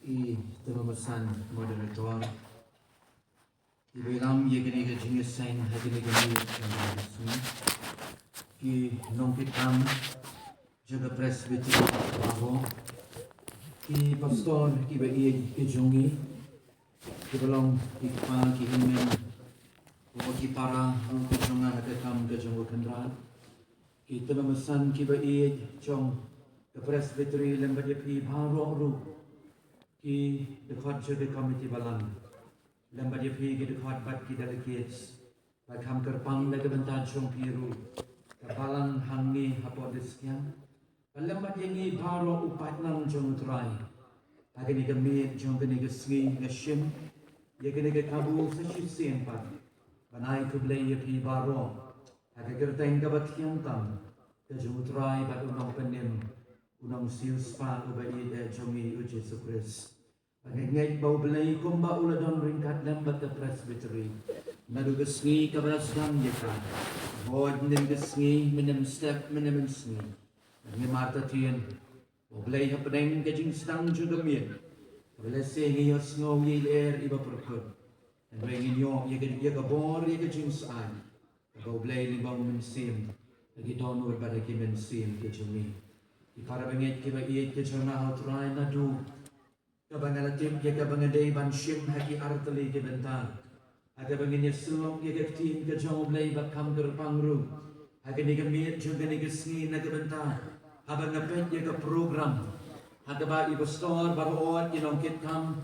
i tememesan moderator i belam ye kini ke jinge sain hadi ke ni ki nongkit am jaga presbytery bago ki pastor ki ba ye ki jongi ki belong ki pa ki himen ko ki para ki jonga ke kam ke jongo kendra ki tememesan ki ba ye jong ke presbytery lemba ye pi baro ru ki dekat je de committee balan lemba dia pi ki dekat bat ki delegates ba kam kerpang le ke bentan chong piru ke balan hangi hapo diskya lemba dia ngi baro upat nang jong trai agani ke mi jong ni ke sgi ngashim ye ke ke kabu sashi sen pa banai ku ble ye pi baro aga gerteng ke bat kyang tam ke jong trai ba unong penim unong sius pa ubai de jongi uji sukres Pagingay bau belai kumba uladon ringkat lembat ke presbytery nadu gesngi kabrasdam yeka bod nim gesngi minim step minim sngi ngi marta tien bau belai hapdeng ke jing stang juga mien belai se ngi yos ngo yi er iba perkut en rengi nyo ye ke bor ye ke jing sai bau belai li bau min sim lagi don ur pada ki min sim ke jumi ki para benget ki ba ye ke jona outrai nadu Kabangan tim ke kabangan day ban shim haki artali ke bentar. Aga bangin ye selong ke tim ke jong blay bakam gerpangru. Aga ni gemit juga ni gesni na ke bentar. Abang ngepet ye ke program. Aga ba ibu store baru ot ye nong kit kam.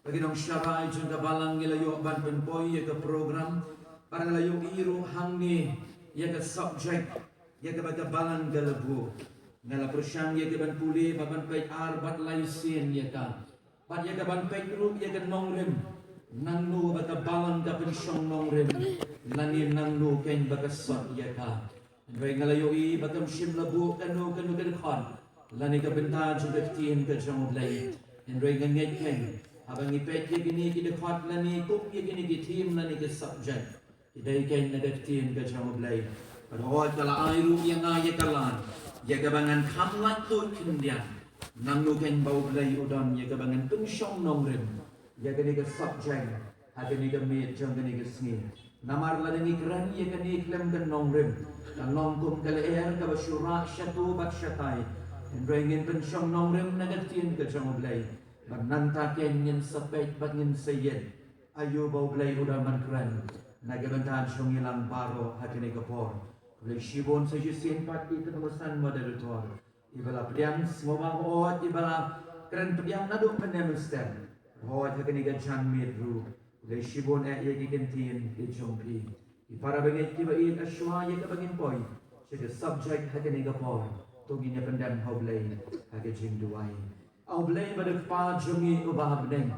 Bagi nong syarai juga balang ye layu ban penpoi ye ke program. Para layu iru hang ni ye ke subject ye ke baga balang gelebu. Ngala persyang ye ke ban puli baban pait ar bat laisin ye ka. Pat ye kaban pekru ye kan nongrim nang nu baka balang ka pensyong nongrim lani nang nu ken baka sot ye ka ndoi ngalayo i bakam shim labu kanu kan khon lani ka benta juga tien ka jong lay ndoi nganget ken abang ipet ye gini ki de khot lani kup ye gini ki team lani ke subject idai ken na tien ka jong lay padhot kala airu ye nga ye kalan ye kabangan khamlat tu kindian nang nu ken bau belai udon ye kabangan pensyong nongrim ye kani ke subject agani ke mit jong kani ke sni namar la ni kran ye kani klem kan nongrim dan nongkum kale er ka basyura syatu bat syatai en rengin pensyong nongrim nagatien ke jong belai bananta ken yen sapet bat ngin sayen ayu bau belai udon man kran nagabantan syong ilang baro agani ke por belai shibon sa jisen pat itu temusan moderator Ibala pediang semua hot ibala keren pediang nadu penemuster hot hakani gan chan medru le shibon ye gigentin ke jompi ipara benget kiba in ashwa ye ka bangin poi se subject hakani ga por to ginya pendan hoblay hage jing duai aublay badak pa jungi ubah bneng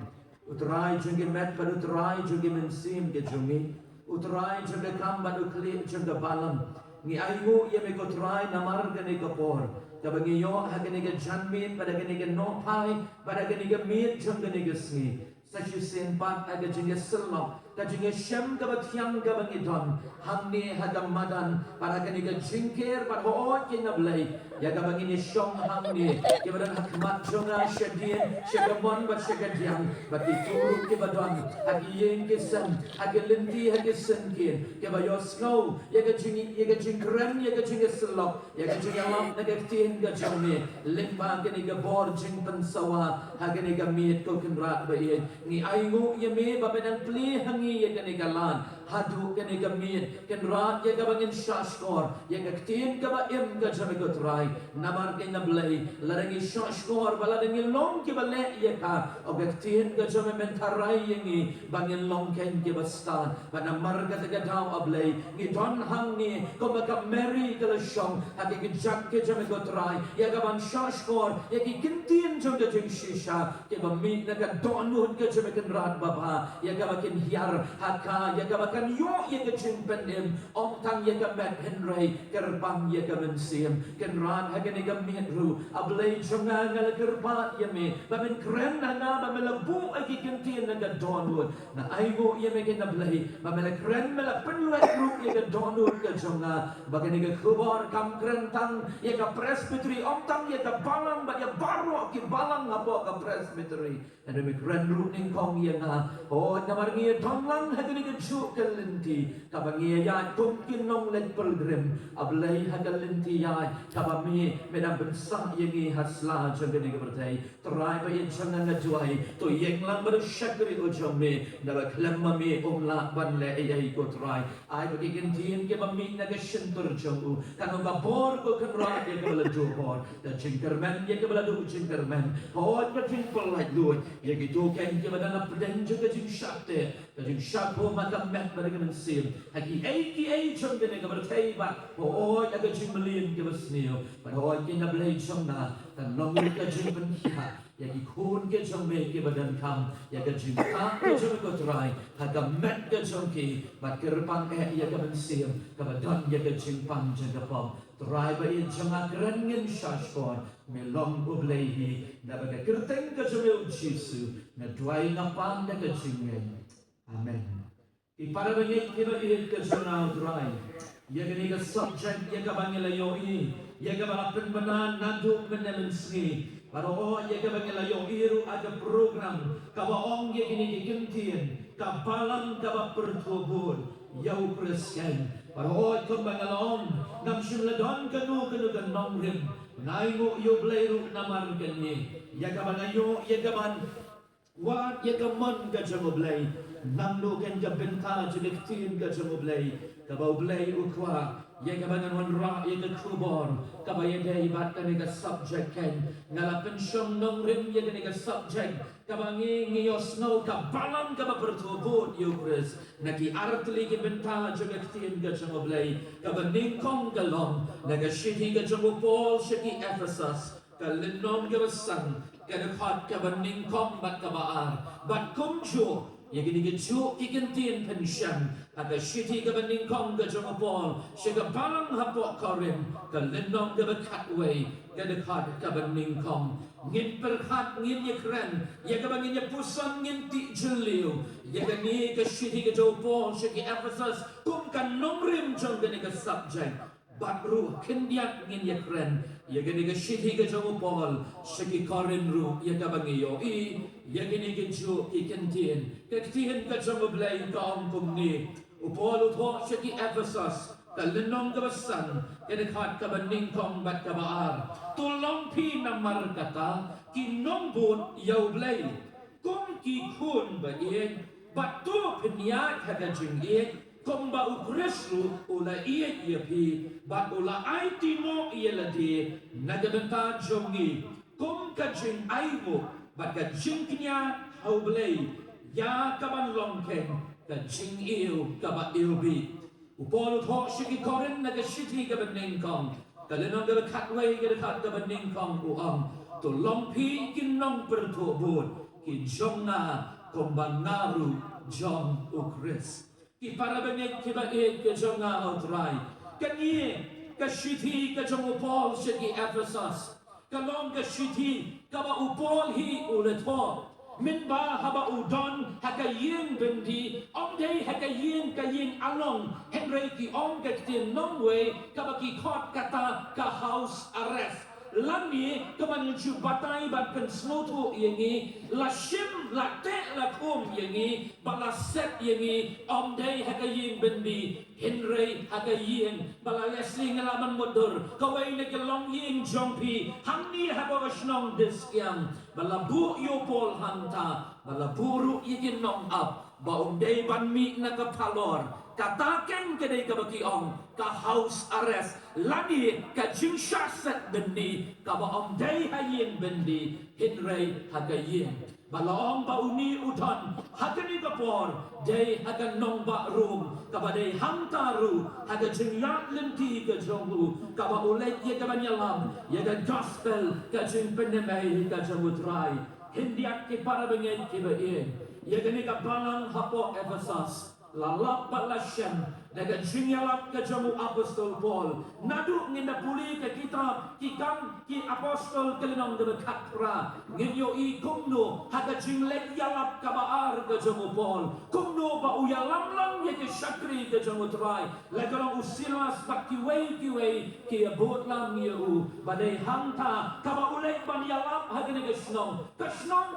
utrai jungi met padu utrai jungi mensim ke jungi utrai jungi kam badu kli jungi balam ni ayu ye me ko trai namar gane ka por kabangi yo hagani ga janmin pada gani ga no pai pada gani ga mit jong gani ga sni sachi sen pat aga jinga selok ka jinga shem ka bathyang ka bangi don hamni hagam madan pada gani ga jingker pada hoot ye nablay ya ka bangi ni shong hamni ke badan hakmat jonga shadien shagamon bat shagadiang bat ituru ke badon agi yen ke san agi linti agi senkin ke bayo snow ya ka jingkren ya ka jinga selok ya ka jinga lam negatin ga jome limba gani ga bor jing pensawa hagani ga mit ko kenrat ba ye ni aingu ye me ba bedan pli hangi ye gani ga lan hadu gani ga mit kenrat ye ga bangin shashkor ye ga tin ga ba im ga jame go trai namar ga na blai larangi shashkor bala dangi long ke ba le ye ka o ga tin ga jame men tarai ye ngi bangin long ken ke ba stan ba namar ga ga daw ablai ni don hang ni ko ba ka mary ga la shong hagi ga jak ke jame go trai ya ga ban shashkor ya ki kintin jong ga jing shisha ke ba mi na ga donut ga jame kan rat baba ya ga ba kin hiar haka ya ga ba kan yo ya ga jing penim om tang ya ga met henry kerbang ya ga men sim kan Tuhan hagani gamit ru ablay jonga ngalagirpat yame bamin kren na bamelabu agi kintin na gadonwood na aygo yame kinablay bamela kren mela penlet ru yaga donwood ka jonga bagani ga kubor kam kren tang yaga presbytery omtang yaga balang ba ya baro ki balang abo ka presbytery and me kren ru ning kong yaga o namarngi tonglang hagani ga chu kalinti kabangi ya tumkin nong leg pilgrim ablay hagalinti ya kabami medang bensang yangi hasla jangani ga bertai terai ba yin jangan na juai to yeng lang ber syakri o jome na ba klamma me omla ban le ai ko trai ai ba gin tin ke ba mi na ga shentur jomu kan ba bor ko kan ra ke ga la jo bor da chinkerman ye ga la du chinkerman hot ba tin pol lai lu ye gi to ken ke ba na pden jo ga jin shakte da jin shapo ma ka met ba ga men sim hagi ai jangani ga bertai ba o ya ga jin malin ke ba sneo ba ho ke na blai chongna kan nong ka jin ban ya ya ki khun ke chong me ke badan kam ya ka jin ka ke chong ko trai ha ka met ke chong ki ba ker pang ya ka ban sim ka badan ya ka jin pang jang ka pom trai ba in changa kren ngin shashpon me long u blai hi na ba ka kerteng ka chong u chisu na dwai na pang da ka jin amen ki para ba ngi ke ba in ka chong na trai ya ka ni ka subject ya ka bang la yo i ya ka ba pen banan na du men sni Paroh ya ka bangila yung iru ada program kabaong ya kini kikintin kabalang kaba pertubun yau Kristen paroh ka bangalong nam shimladon kanu kan nongrim naimu yo bleiru namar kanni ya ka bangayo ya ka ban wat ya ka mon ka jamoblay namno kan ka benta jilektin ka jamoblay kabau blay ukwa ya ka bangan wan ra ya ka kubor kabaya day bat ka ni ka subject ken ngala pensyong nongrim ya ka ni ka subject kabangi ngiyos no kabalang ka ba pertubun yo Chris naki artli ki benta jilektin ka jamoblay kabaning kong galong nagashiti ka jamopol shiki Ephesus kalinom ka basan kadakot kabaning kong bat kabaar bat kumjo ya gini geju ikintin pensyan aga shiti ka baning kong ka jamopol shiga balang hapok korim kalinom ka bakatway kadakot kabaning kong ngin perhat ngin yekren ya ka bangin pusan ngin ti jeliu ya gani ka shiti ka jamopol shiki Ephesus kum kan nongrim jong gani ka subject batru kendiat ngin yekren ya gani ka shiti ka jamopol shiki korin ru ya ka bangi yo I ya gini geju ikintin kaktihin ka jamoblay ka kumni upol utho shiki Ephesus kalinong kabasan kinakat ka baning kong bat kabaar tulong pi namar kata kinong bun yaw blay kung kikun ba iyan batu pinyat haka jingin kung ba ukreslu ula iya pi bat ula ay timo iya ladi nagadanta jongi kung ka jing ay mo bat ka jing kanya haw blay ya kaban longken ka jing iyo kaba ilbi upol utho shiki korin nagashiti ka baning kong kalinong ka katway ka kat ka baning kong uang tulong pi kinong pertubun ki jong na kumbangaru jong ukris ki para banyag kibaid ka jong na outray kanyi ka shiti ka jong upol shiki Ephesus kalong ka shiti ka ba upol hi ulit ho min ba haba udon hakayin bendi om day hakayin kayin along henry ki om kaktin nongwe kabaki kot kata ka house arrest lami kaman ju batay ban pensnoto yengi la shim la te la kum yengi bala set yengi om day hakayin bendi henry hakayin bala lesling ngalaman modur kaway na kelong ying jompi hamni haba wasnong disyang bala bu yopol hanta bala buru yikin nong up ba om day ban mi na kapalor kataken kedai kabaki ong ka house arrest lagi ka jingsha set bendi ka ba om day hayin bendi hinray hagayin balaong ba uni udan hagani kapor day hagan nong ba room ka ba day hamtaru haga jinglat lenti ka jongu ka ba ulet ye ka banyalam ye ka gospel ka jing penemay ka jangutray hindi at ki para bangay ki ba ye gani ka balang hapo Ephesus lalap balasyan daga jingalap ke jamu apostol Paul nadu nginda puli ke kitab ki apostol kelinong de katra nginyo i kumno haga jinglek yalap kabaar ke jamu Paul kumno ba uyalam lang ye ke syakri ke jamu trai lagalong usilas bakti wei ki abot lam ye u badai hanta kaba ulek ban yalap haga ne kesnong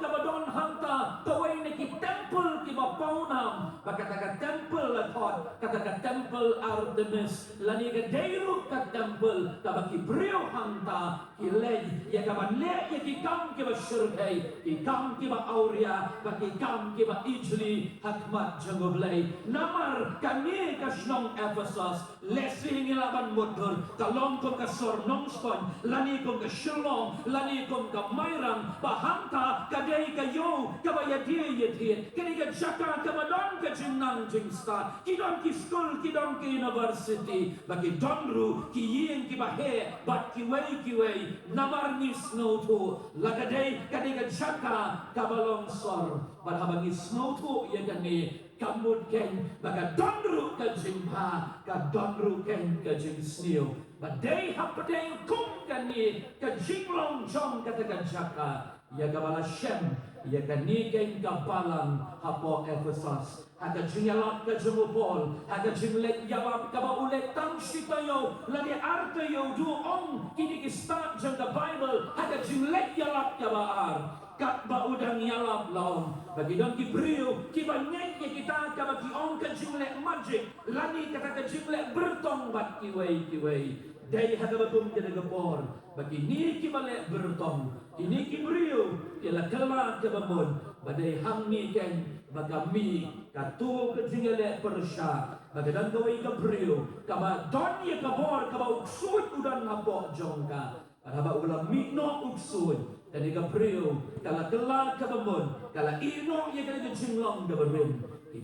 kaba don hanta tawai ne ki temple ki ba paunam bakata temple la thot kata temple Artemis lani ga deiru ka temple kabaki brio hanta ki lej ya kaban le ya ki kam ki ba shirkai ki kam ki ba auria baki kam ki ba ijli hakmat jangoblay namar kami kasnong Ephesus lesing ilaban motor kalong ko ka sornong spon lani ko ka shilong lani ko ka mayrang bahanta kadai kayo kabaya dia kini ka jaka kabadon ka jinnang jingsta kidon ki school kidon ki university bagi donru ki yeng ki bahe bat ki wei namar ni snow to lagadai kadai ka jaka kabalong sor barhabangi snow to ya gani kamut ken baga donru ka jimha ka donru ken ka jing snew badai hapadai kum kani ka jinglong jong kata ka jaka ya gabala shem ya gani ken kapalang hapo Ephesus aga jingalap ka jumupol aga jinglek yabab ka baulet tang sitayo lani arte yo du ong kini ki start jang the Bible aga jinglek yalap ka baar kat ba udang yalap laom bagi dong ki brio ki banyak ye kita ka bagi ong ka jinglek magic lani kata ka jinglek bertong bat ki wei dai haga batum ke gapor bagi ni ki bale bertong ini ki brio ki la kala ke babon badai hamni ken bagami katu ke jinglek persya bagi dan gawai ka brio kaba don ye kabor kaba uksud udan hapo jongka haba ulam mikno uksud dan ika brio kala kala ke babon kala ino ye kala jinglong de berin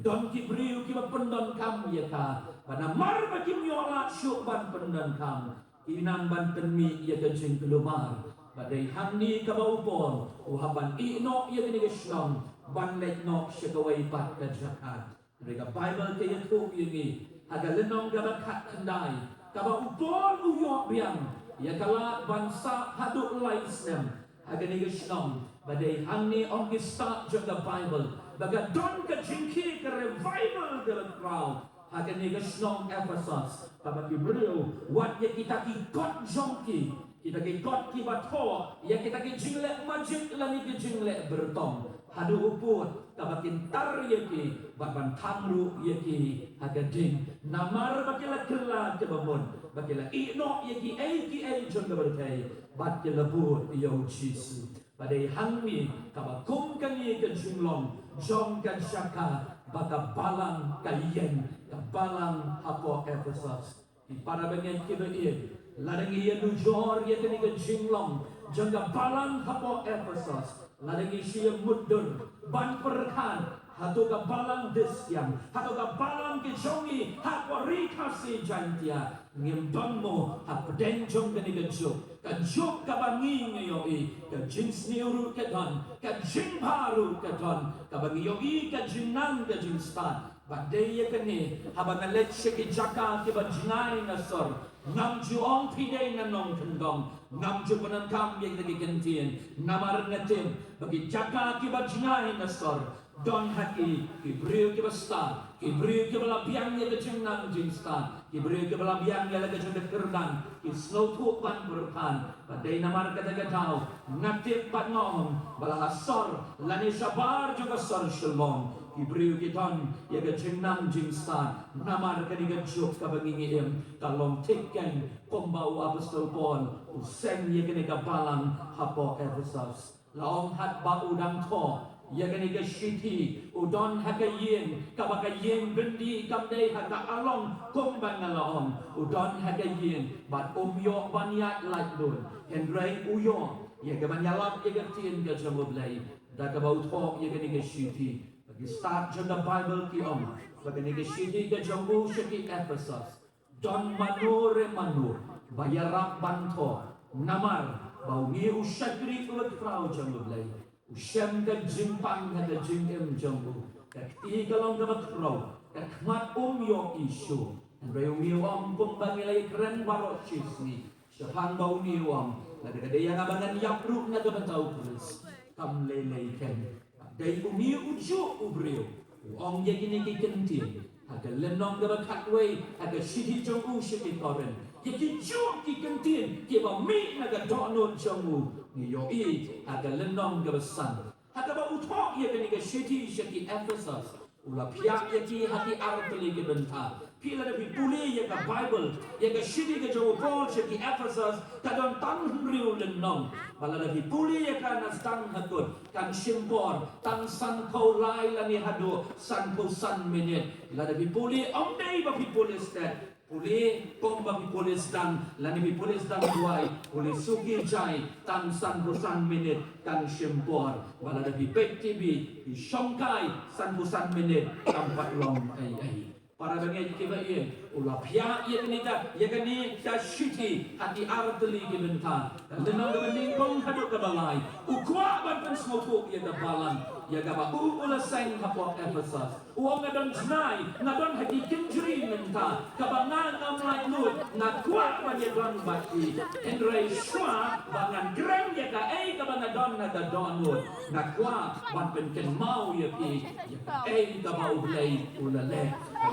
don ki brio ki pendon kam ye ka pada mar bagi miola syuk ban pendon kam inang ban tenmi ye ka jing kelumar badai hamni ka baupon uhaban ino ye kini gesnong ban lek no syakawai pat ka jakat mereka Bible ke yetu ini aga lenong ga bakat kendai ka baupon uyok biang ya kala bangsa haduk laisnem aga ni gesnong badai hamni on ki start jaga Bible baga don ka jingki ka revival dalam crowd haga ni gesnong Ephesus pabaki beliau wat ye kita ki kot jongki kita ki kot ki batho ya kita ki jinglek majik lani ki jinglek bertong hadu uput kabakin tar ye ki baban tamru ye ki haga ding namar bakila kella ke babon bakila ino ye ki ai jong berkai bat ke lebut yo Jesus badai hangmi kabakum kan ye ke jinglong jong kan syaka baka balang kayen balang hapo Ephesus di para bengen kibein ladang iya nujor ya kini ke jinglong jangga balang hapo Ephesus ladang isi mudur ban perkan hatu ka balang desyang hatu ka balang ke jongi hapo rikasi jantia ngembangmo hapden jong kini ke juk ka bangi ngayoi ka jins niuru ke don ka jing baru ke don ka bangi yoi ka jinang ka jinstan badai ye kene habang alet shiki jaka ki bajnai nasor ngam juong pide na nong kendong ngam ju penangkam ye lagi kentien namar ngatim bagi jaka ki bajnai nasor don haki ki brio ki basta ki brio ki balabiang ye kejengnan jinstan ki brio ki balabiang ye lagi jeng kerdan ki slow tu pan berpan badai namar kata tau ngatim pat ngom balasor lani sabar juga sor shalom Ibriu kiton ya ga jenang jingstan namar ka diga juk ka bangingiem kalong tiken kombau apostol Paul useng ya ga niga balang hapo Ephesus laong hat ba udang to ya ga niga shiti udon haka yin ka baka yin bendi kamdai haka along kombang laong udon haka yin bat umyo banyat laidun henry uyo ya ga banyalap ya ga tin ga jamoblai da ka bau to ya ga niga shiti bagi start janda Bible ki om bagi ni shidi ke jambu shiki Ephesus don manure manur bayarap banto namar bau ni usyakri ulat frau jambu blai usyam ke jimpang ke jingem jambu kakti kalong ke frau mat yo isu Andreu miwam pembangilai keren barok cisni Syafang bau miwam Lada kadaya ngabangan yapruk na gabantau kulis Kam lelay ken Day umi ujo ubreo Ong yakini kikentin Aga lenong gabakatway Aga shidi jong u shidi koren Yaki jo kikentin Kiba mi naga donut jong u Niyo aga lenong gabasan Aga ba utok yakini ka shidi shidi Ephesus Ula piak yaki hati artali ke benta. Pila na pipuli yaka Bible. Yaka shidi ke jawa Paul shaki Ephesus. Kadon tang riu lenong. Bala na pipuli yaka nastang hakut. Kan shimpor. Tang san kau lai lani hado. San kau san minit. Lada pipuli omdei ba pipuli sted. Puli pomba pipuli sedang. Lani pipuli sedang duai. Puli suki jai. Tang san kau san minit. Kan shimpor. Bala na pipek tibi. Shongkai san kau san minit. Tampak long ai. Para bangai kiba ye ula pia ye kenita ye keni ta shiti hati arteli ke benta lenong ke bening kong haduk ke balai ukwa ban pen smoto ye ke balan ye ke ba ula sang hapo Ephesus uang ngadon jenai ngadon hati kinjri menta kabangan amlai lut ngakwa ban ye don baki endrai shwa bangan grem ye ka ei ka bangadon na ka donut ngakwa ban pen ken mau ye pi ye ka ei ka bau blai ula le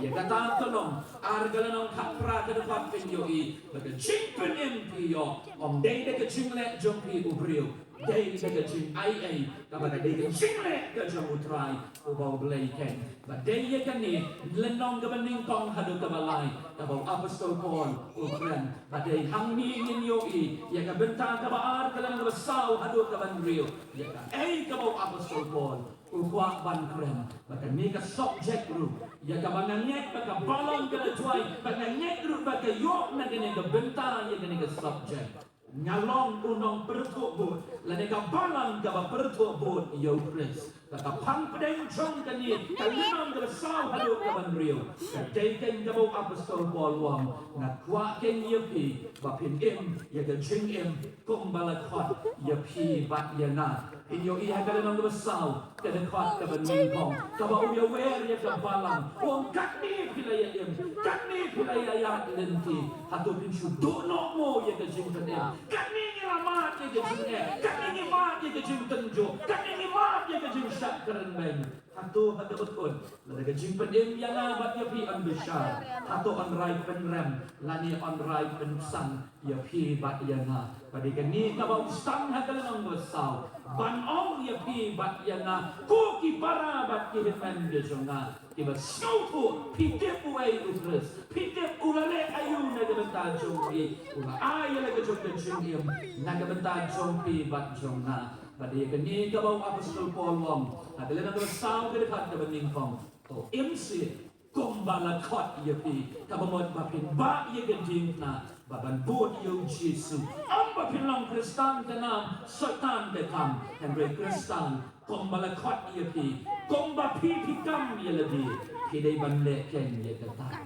ye kata tolong argalan ang kapra ke depan penyoi bagi cing penyem piyo om day de ke cing le jom pi ubriu day de ke cing ai kabar day ke cing le ke jom utrai ubau belai ken ba day ye kan ni lenong ke bening kong hadu ke balai kabau apostol Paul ukran ba day hang ni ngin yoi ye ka benta ka ba argalan ke besau hadu ke banriu ye ka kabau apostol Paul Ukwa ban kren, baka mika subject ru, ya ka banangek baka balon ka tuai, banangek ru baka yok na gani ka benta ya gani ka subject. Nyalong unong pertu bud, lani ka balon ka ba pertu bud yo Chris, baka pang pedeng chong kani, kalinong ka saw halo ka ban rio, ka taken ka bo apostol Paul wang, na kwa ken yepi, ba pin im, ya ka jing im, kum balakot, yepi bat ya na. Inyo iya kalinong ka saw, kadakot ka ba ningkong, ka ba uyawer ya ka balang, uang kakni pilaya im, kakni pilaya ya lenti, hato pinsyu dono mo ya ka jing kanim, kakni ngiramat ya ka jing kakni ngimat ya ka jing tenjo, kakni ngimat ya ka jing syak keren men, hato betul, lada ka jing penim ya na bat ya pi an besar, hato on rai penrem, lani on rai pensang, ya pi bat ya na, pada kini ka ba ustang ha kalinong ka saw, ban ong ya pi bat ya na, ku ki para bat ki hitman de jonga kiba snowto pitep way utres pitep ulale ayu na gabenta jongpi ula ay la ga jong jingim na gabenta jongpi bat jonga badi kani kabaw apostol Paul wong adele na saw ga dekat ga ningkong to MC kumbala kot ya pi kabamot bapin ba ya ga na baban bod yung Jesus ang bapinlang Kristan kanam satan dekam Henry Kristan kumbala kot ya pi kumba pipikam ya labi kidai banle ken ya kata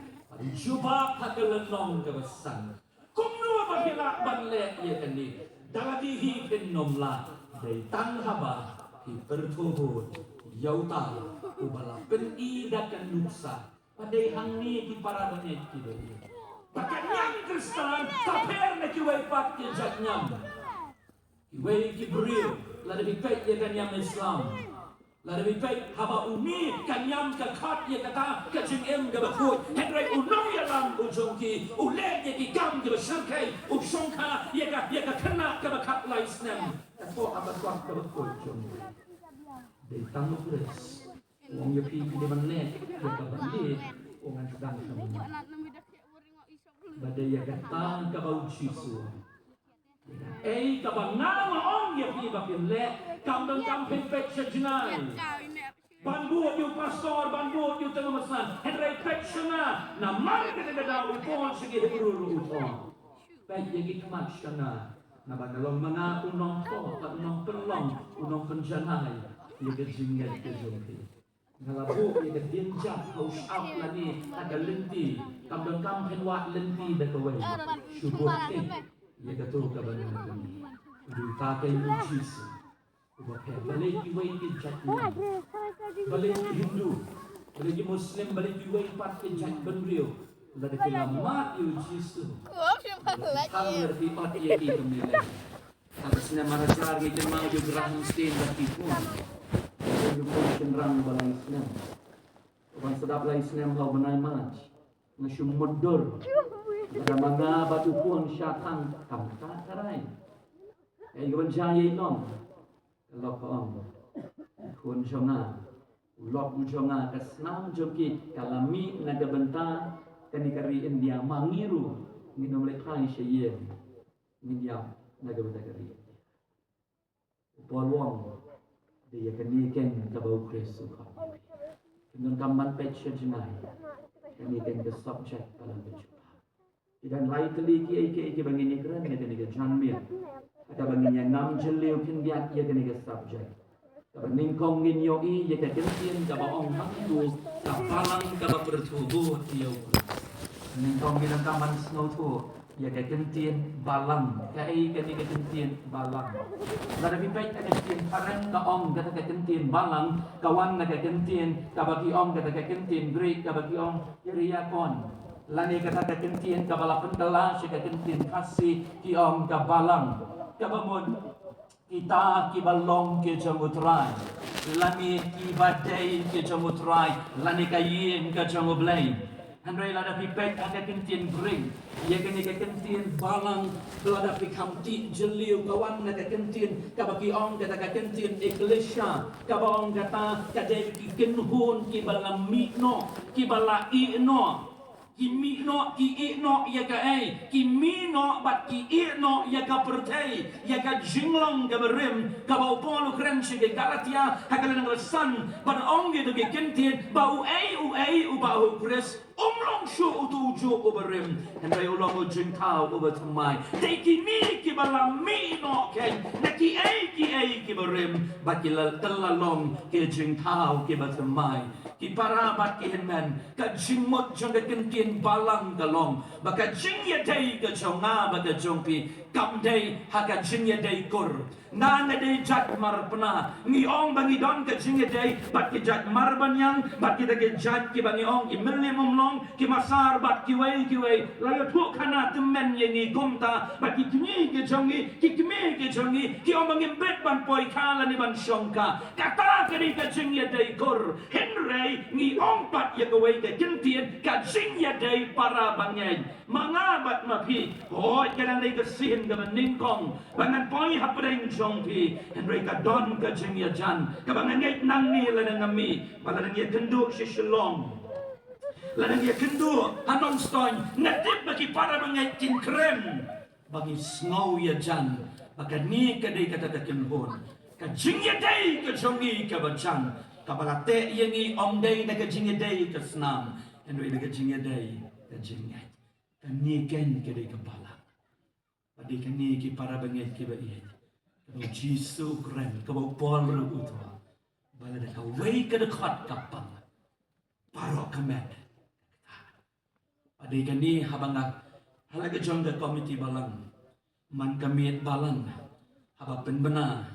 juba kagalanong kabasan kumnua bapila banle ya kani daladihi penomla day tanghaba hi pertuhud yauta ubala penida kan nuksa padai hangni ki parabanet kidai Pakanyam Kristan, taper na kiway pat ki jatnyam. Kiway ki beriu, lada bipek ya kanyam Islam. Lada bipek haba umi kanyam kakat ya kata kajing em ga bakut. Henry unong ya lam ujong ki, uleg ya ki gam ga basyarkay, usongka ya ka kena ga bakat laisnem. Kato abat wak ga bakut jong. Day tango kres, uang ya pi di manlet, ya ka bandi, uangan sedang sama. Badai kata kabau cisu. Kabang nama ong ya pi bapin le kambang kampin pek sejenai. Banbuat yung pastor, banbuat yung tengah mesan. Henry pek sena. Namar kita daw upon sige hurulu upon. Pek yang ikmat sena. Nabanalong mga unong to, unong penlong, unong penjanay. Yung kajingat kajungki. Ngalabu ya dinjak haus out lani ada lenti kambang kampen wat lenti dakawai syubur ke ya gatul kabanan kami di pakai mujis ubah balik iwai ke jatnya balik Hindu Bagi Muslim balik juga ipat kejat benriu. Dari kelamat yu jisu. Kami lebih ipat ia di kemilai. Atas nama raja kita mau juga gerang stin bagi pun. Jadi pun cenderang balai Islam. Orang sedap lah Islam lau benai maj. Ngasum mundur. Ada mana batu pun syatang kamta karai. Yang keban jaya inong. Kalau kaum kun jonga. Ulok jonga kesnam joki kalami naga bentang kanikari India mangiru minum lekai syayir. India naga bentang kari. Polwong dia keniken kabau Kristu kau. Dengan kamban pecah jenai. Keniken ke subject dalam berjumpa. Dan lain kali ki bagi ni keren dia kena janmir. Ada bagi yang nam jeliu kindiat ia kena subject. Kalau ningkong ngin yoi ia kena kentien kaba ong hangdu kapalang kaba bertubuh dia. Ningkong ngin kamban snow tu ia kena kentien balang kai kena kentien balang. Lalu bibit kena kentien parang ka ong kata kentien balang kawan kena kentien kabagi ong kata kentien great kabagi ong iriakon. Lani kata kentien kabala pentala syaka kentien kasih kiom kabalang kabamon kita kibalong ke jamutrai lani kibadai ke jamutrai lani kayin ke jamublay handai lada pipek ada kentien bring ia kene kentien balang lada pikamti jeliu kawan na kentien kabaki ong kata kentien iglesia kabong kata kadai kinhun kibalam mikno kibala ino Kimi no ki I no ya ka ai kimi no bat ki I no ya ka pertai ya ka jinglong ka berim ka bau polo kren shi ke Galatia hakalan ng san ban onge de ke kentien bau ai u bau kres umlong shu utuju u berim hendai ulong u jingtau u betamai te kimi ki balam mi no ke na ki ai ki berim bat ki telalong ke jingtau ki betamai ki parabat ki henman ka jingmot jong ke kentien balang galong baka jingya day ka jonga baka jongpi kamday haka jingya day kur na day jat marpna ngi ong bangi don ka jingya day bat ki jat marbanyang bat ki dage jat ki bangi ong ki milimum long ki masar bat ki wei layo tu kana temen yengi kumta bat ki kini ki jongi ki ong bangi bet ban poi kala ni ban shongka kata ka ka jingya day kur henrei ngi ong pat ya ka wei ka kintien ka jingya day para bangay mangabat mapi hoy kadang lay kasihin ka maningkong bangan poi hapreng jongpi henry ka don ka jingya jan kabangan ngay nang nila na ngami pala nang ya kendo si shalom lanang ya kendo anong stoy natip bagi para bangay kinkrem bagi sngaw ya jan baka ni kaday katatakinhon ka jingya day ka jongi ka bajan kabalate yengi omday na ka jingya day ka snam henry na ka jingya day kajingat kaniken kede kepala padi kani ki para banget ki ba iya kalau jisu kren kau pol ru utwa bala da kawai kada khat kapang paro kamet padi kani habanga halaga jong da komiti balang man kamit balang haba penbena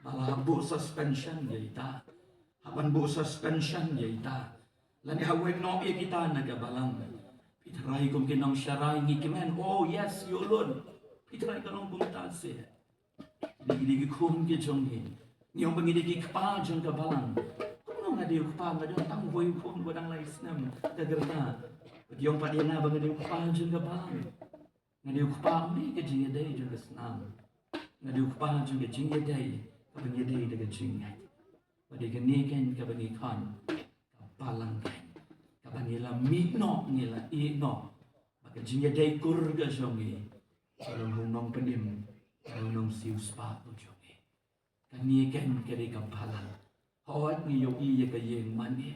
bala bu suspension yaita haban bu suspension yaita lani hawek no kita naga balang Pitrai kong kinong syarai ngikimen. Oh yes, yulun. Pitrai kanong bumtasi. Digi kum ki jonghin. Niyong pangidigi kpa jong kabalang. Kung nga diyo kpa nga diyo tang boy kum wadang laisnam kagerta. Pagiyong padina bang diyo kpa jong kabalang. Nga diyo kpa may kajingya day jong kasnam. Nga diyo kpa jong kajingya day. Kapangya day daga jingay. Padi kaniken kabangikan. Kabalang kay. Nila mino nila ino maka jingya day kurga jongi kalau nong penim kalau nong sius pa to jongi kani ken kere kapalan hawat ni yo iya kayeng mani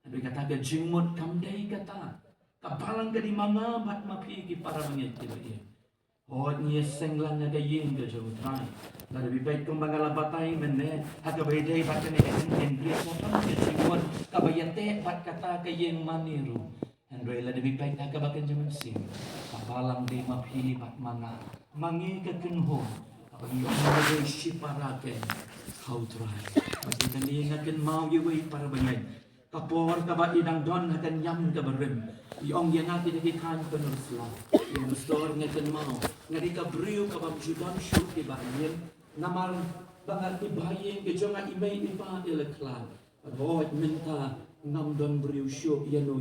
abi kata ka jingmot kamday kata kapalan ka di mga bat mapigi para mangiti lagi hawat ni senglang nga kayeng ka jong try lalu bibay kong mga labatay mene hagabayday bat ka ni kentendri mo pang jingmot kabayate bat kata kayeng maniru Andrei la debi pai taka bakan jaman sim kapalang de maphi bat mga mangi ka kunho kabangi mo de shiparaken how try pati kani ngaken mau yewi para bangay Kapor kaba idang don hakan yam kabarim. Iong yang natin nakikan penursla. Yung store ngayon mau. Ngari ka briu kabam judon shoot ibahin. Namar bangat ibahin ke jonga imay iba ilaklan. Adhoit minta ngam don briu shoot yano.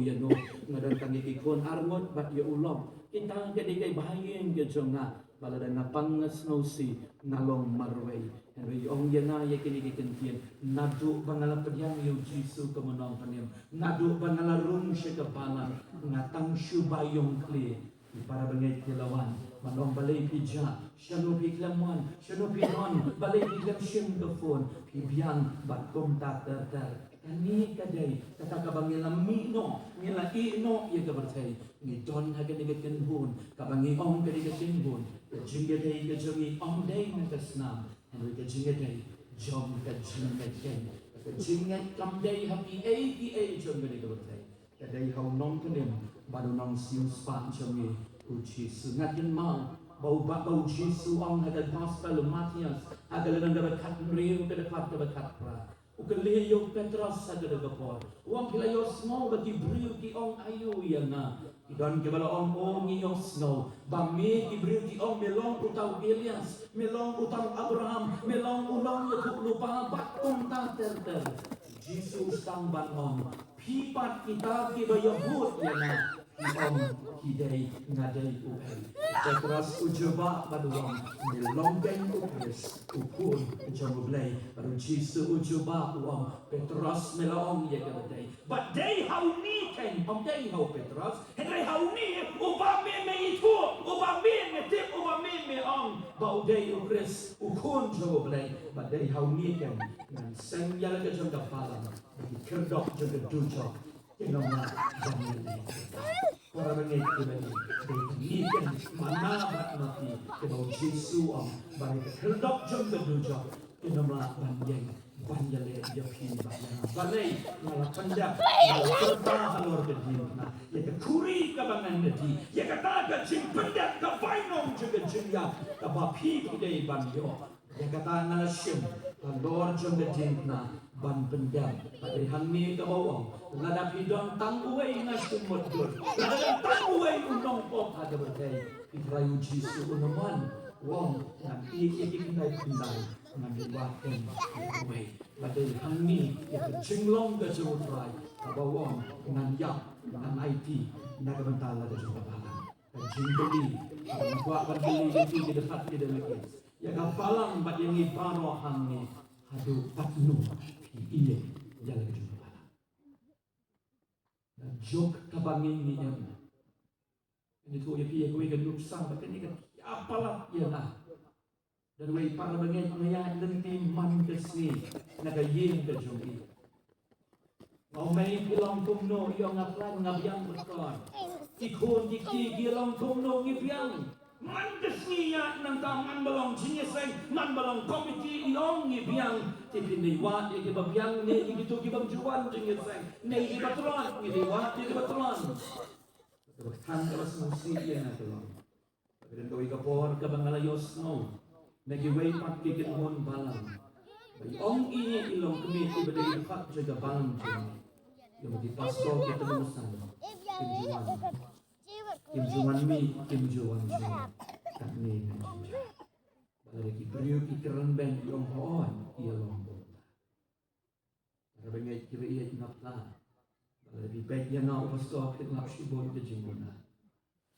Ngadan kang ikikon arngot bat ya ulom. Kita jadi kay bahin ke jonga. Balada na pangas no si nalong marway. Henry ong yana ya kini kikentian. Nadu bangalapad yang yu jisu kemenong panim. Nadu bangalarung siya kapalan. Ngatang syubayong kli. Para bangay kilawan. Manong balay pija. Syano piklamon. Syano pinon. Balay piklam siyang gafon. Pibiyang batkom tatar. Kani kaday, katakabang nila mino, nila ino, iya kabartay. Ngidon haga nigatin hun, kabangi ong kanigatin hun. Kajingaday, kajingi ong day nakasnam. Henry kajingaday, jom kajingaday. Kajingat kamday happy ay, jom kanigabartay. Kaday hau nong kanim, baru nong siung span jomi, uji sungatin mau. Bau jisu ong haga gospel Matias, haga lang gabakat mriu kadapat gabakat pra. Ukaliyo Petros sa gadagapor. Uang pilayo snow bagi briu ki ong ayu yana. Idon kibala ong iyong snow. Bami ki briu ki ong melong utaw Elias. Melong utaw Abraham. Melong ulong yakuk lupa bakong ter. Jesus tangban ong. Pipat kita kibayabut yana. Om hidai ngadai upai. Petros ujuba baduang melonggeng upres ukun jamublay baru jisu ujuba uang Petros melong ya kadai. But they how ni ken they how Petros and they how ni ubami me itu ubami me tip ubami me ong bau dei upres ukun jamublay but they how ni ken nan sen yala ke jong palang kerdok jaga dujok kenoma jamublay. Para bangay kibali, ikan mana bat mati kebau Jesu am bari kendok jom kedujok kenoma banjale yapi bayana balai mala panjak mala kerta halor kedina ya kuri kabangan nedi ya kata ka pendak ka painom juga jingya ka bapi kidai banyo ya kata nasim halor jom kedina ban pendam pada hanmi ka bawang lada pidon tangguai ngasum modul lada tangguai unong pop ada berkai ibrayu jisu unaman wong nanti ikinai pindai ngambil waten tangguai pada hanmi ya jinglong ke jurutrai ka bawang ngan yak ngan IT naga bentar lada juga balang jingbeli buat berbeli itu di dekat di dalam ya ka balang bat yang ibaro hanmi aduh patnu iya jalan ke jumpa dan jok kabangin ni yang ini tu ya piye kowe kan luksang bakan ni kan apalah ya lah dan wei para bangen ngaya lenti man kesni naga yin ke jumpi mau main bilang kumno yo ngaplan ngabiang berkon ikon dikti gilang kumno ngibiang man kesni ya nang man belong jinyeseng man belong komiti iong ngibiang tipin ni wat iki babiang ni gitu gibam juan jinyeseng nei ibatron ni wat iki batron kan terus musi ya na tulong dan kau ikapor ka bangalayos no nagiway pat kikilhon balang ong ini ilong komiti badai ikat jaga balang jini yung di pastor kita lulusan Kim Juan mi Kim Juan kami balai kibriu kikiran ben yung hoon iyalong para bangay kiri iya inapla balai bibek yan na pastor kita lapsibon ke jinguna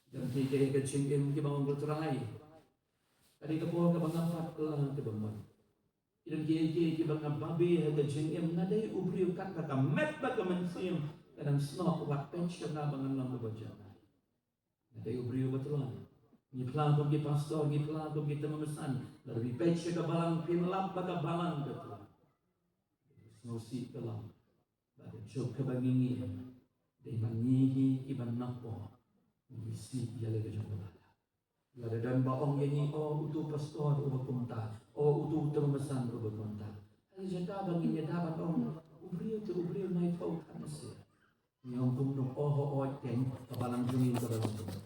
dan kaya kacingin kibang berterai tadi kepo kabang apat kelang kebamon idan kaya kibang ababi haga jingim nadai ubriu kat kata met baka mensim kadang snok wat pension na bangan lang babajana nadai ubriu betulan ni pelang kong ki pastor ni pelang kong kita memesan lebih pension ka balang pinlap baka balang betulan snosi kelang bada jok kabangingi dai mangihi kiban napo misi yale ke jomba lada dan baong yang utu pastor ubakunta utu termesan ubakunta hari jaka banginnya dapat ubriu naik tau kanase ni ong kumno ten kabalang jungin kabalang jungin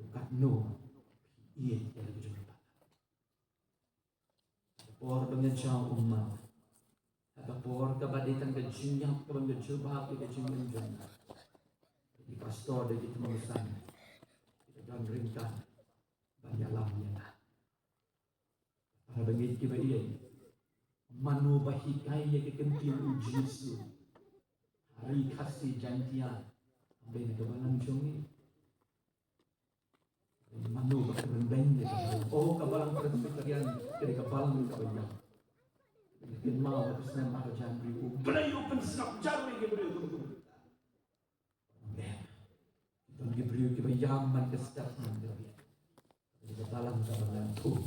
kat no iya yale ke jomba por bangen chang umma por kabaditan ka jinyap ka bang jubah ka jinyap jana. Di pastor de kita mengusan. Kita dan ringkan banyalamnya. Para bangit kita iya. Manu bahikai ya kekentil ujisu. Hari kasih jantian. Ambil kebalang jongi. Manu berendeng oh kabalang presbyterian dari kabalang kabalang bikin mau atas nama kerjaan beribu beri open snap jari beri dan diberi kebayaman kesejahteraan dari kabalang kabalang tu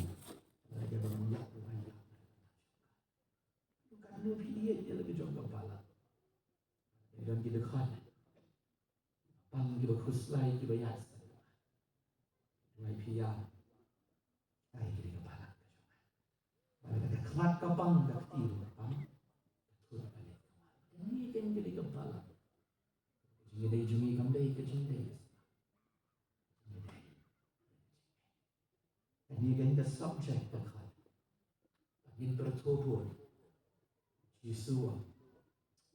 lagi banyak banyak bukan lebih dia lebih jauh kabalang dan kita kan pang kita khuslai kita yas Lai pia, ai kiri kepala. Pada kelat kapang dak tiu kapang, betul balik. Ini kan kiri kepala. Jadi jumi kamdai ke jindai. Ini kan the subject dekat. Ini bertobur. Yesua.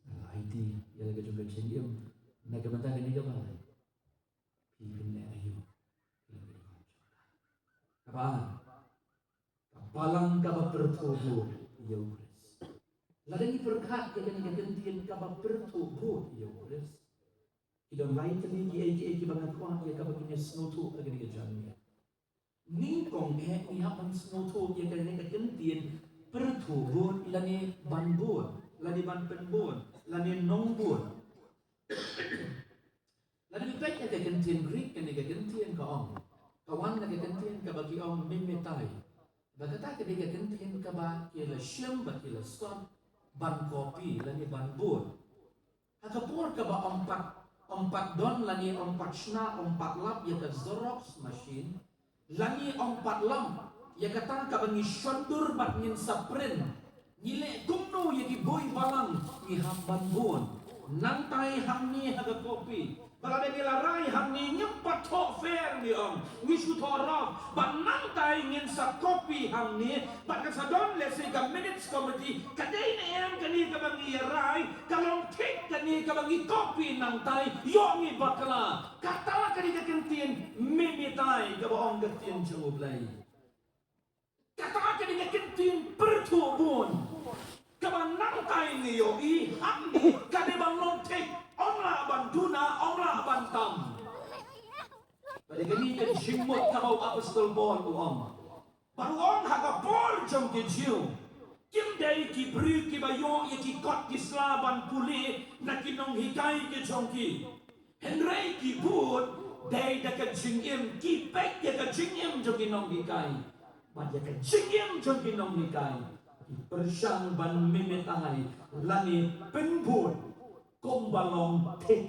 ID yang lagi juga jendiem. Nak kementar ini kepala. Pilih ayu. Kapaan? Kapalang kaba bertubuh Yauris. Ladang berkat yang gantian kaba bertubuh Yauris. Idam lain tadi ki bangat kuat ya kaba punya snotu agak dijalannya. Ningkong ni hapan snotu ya kan gantian bertubuh lani banbun, lani banpenbun, lani nongbun. Lani baiknya gantian Greek kan gantian kaong. Kawan nak gantian ka bagi orang memetai. Bagata ka dia gantian ka ba kila siyam ba kila scott ban kopi lani ban bur. Hakapur ka ba empat don lani empat shna empat lap ya ka Xerox machine lani empat lam ya ka tan ka bangi shondur bat ngin saprin. Nile kumno ya ki boy balang ni hamban bun. Nang tai hamni haga kopi. Balada nilaray hamni nyempat tok fair ni wishu toraf but nang tai ngin sa kopi hamni but sa don let's say ka minutes committee kadai na em kani ka bangi rai kalong tik kani ka bangi kopi nang tai yo ngi bakla kata kani ka kentin mimi tai ka baong kentin jublay kata kani ka kentin pertubun ka nang tai ni yo I hamni kani bang long tik Ongla banduna, ongla bantam. Pada kini kan simut kabau apostol Paul uang. Baru orang haga Paul jom kejiu. Kim day ki beri ki bayo ye ki kot ki slaban puli na kinong hikai ke jongki. Henry ki bud day da ka jingim ki pek ye ka jingim jom kinong hikai. Ba ye ka jingim jom kinong hikai. Persang ban mimetahai lani penbud. Kombalong tik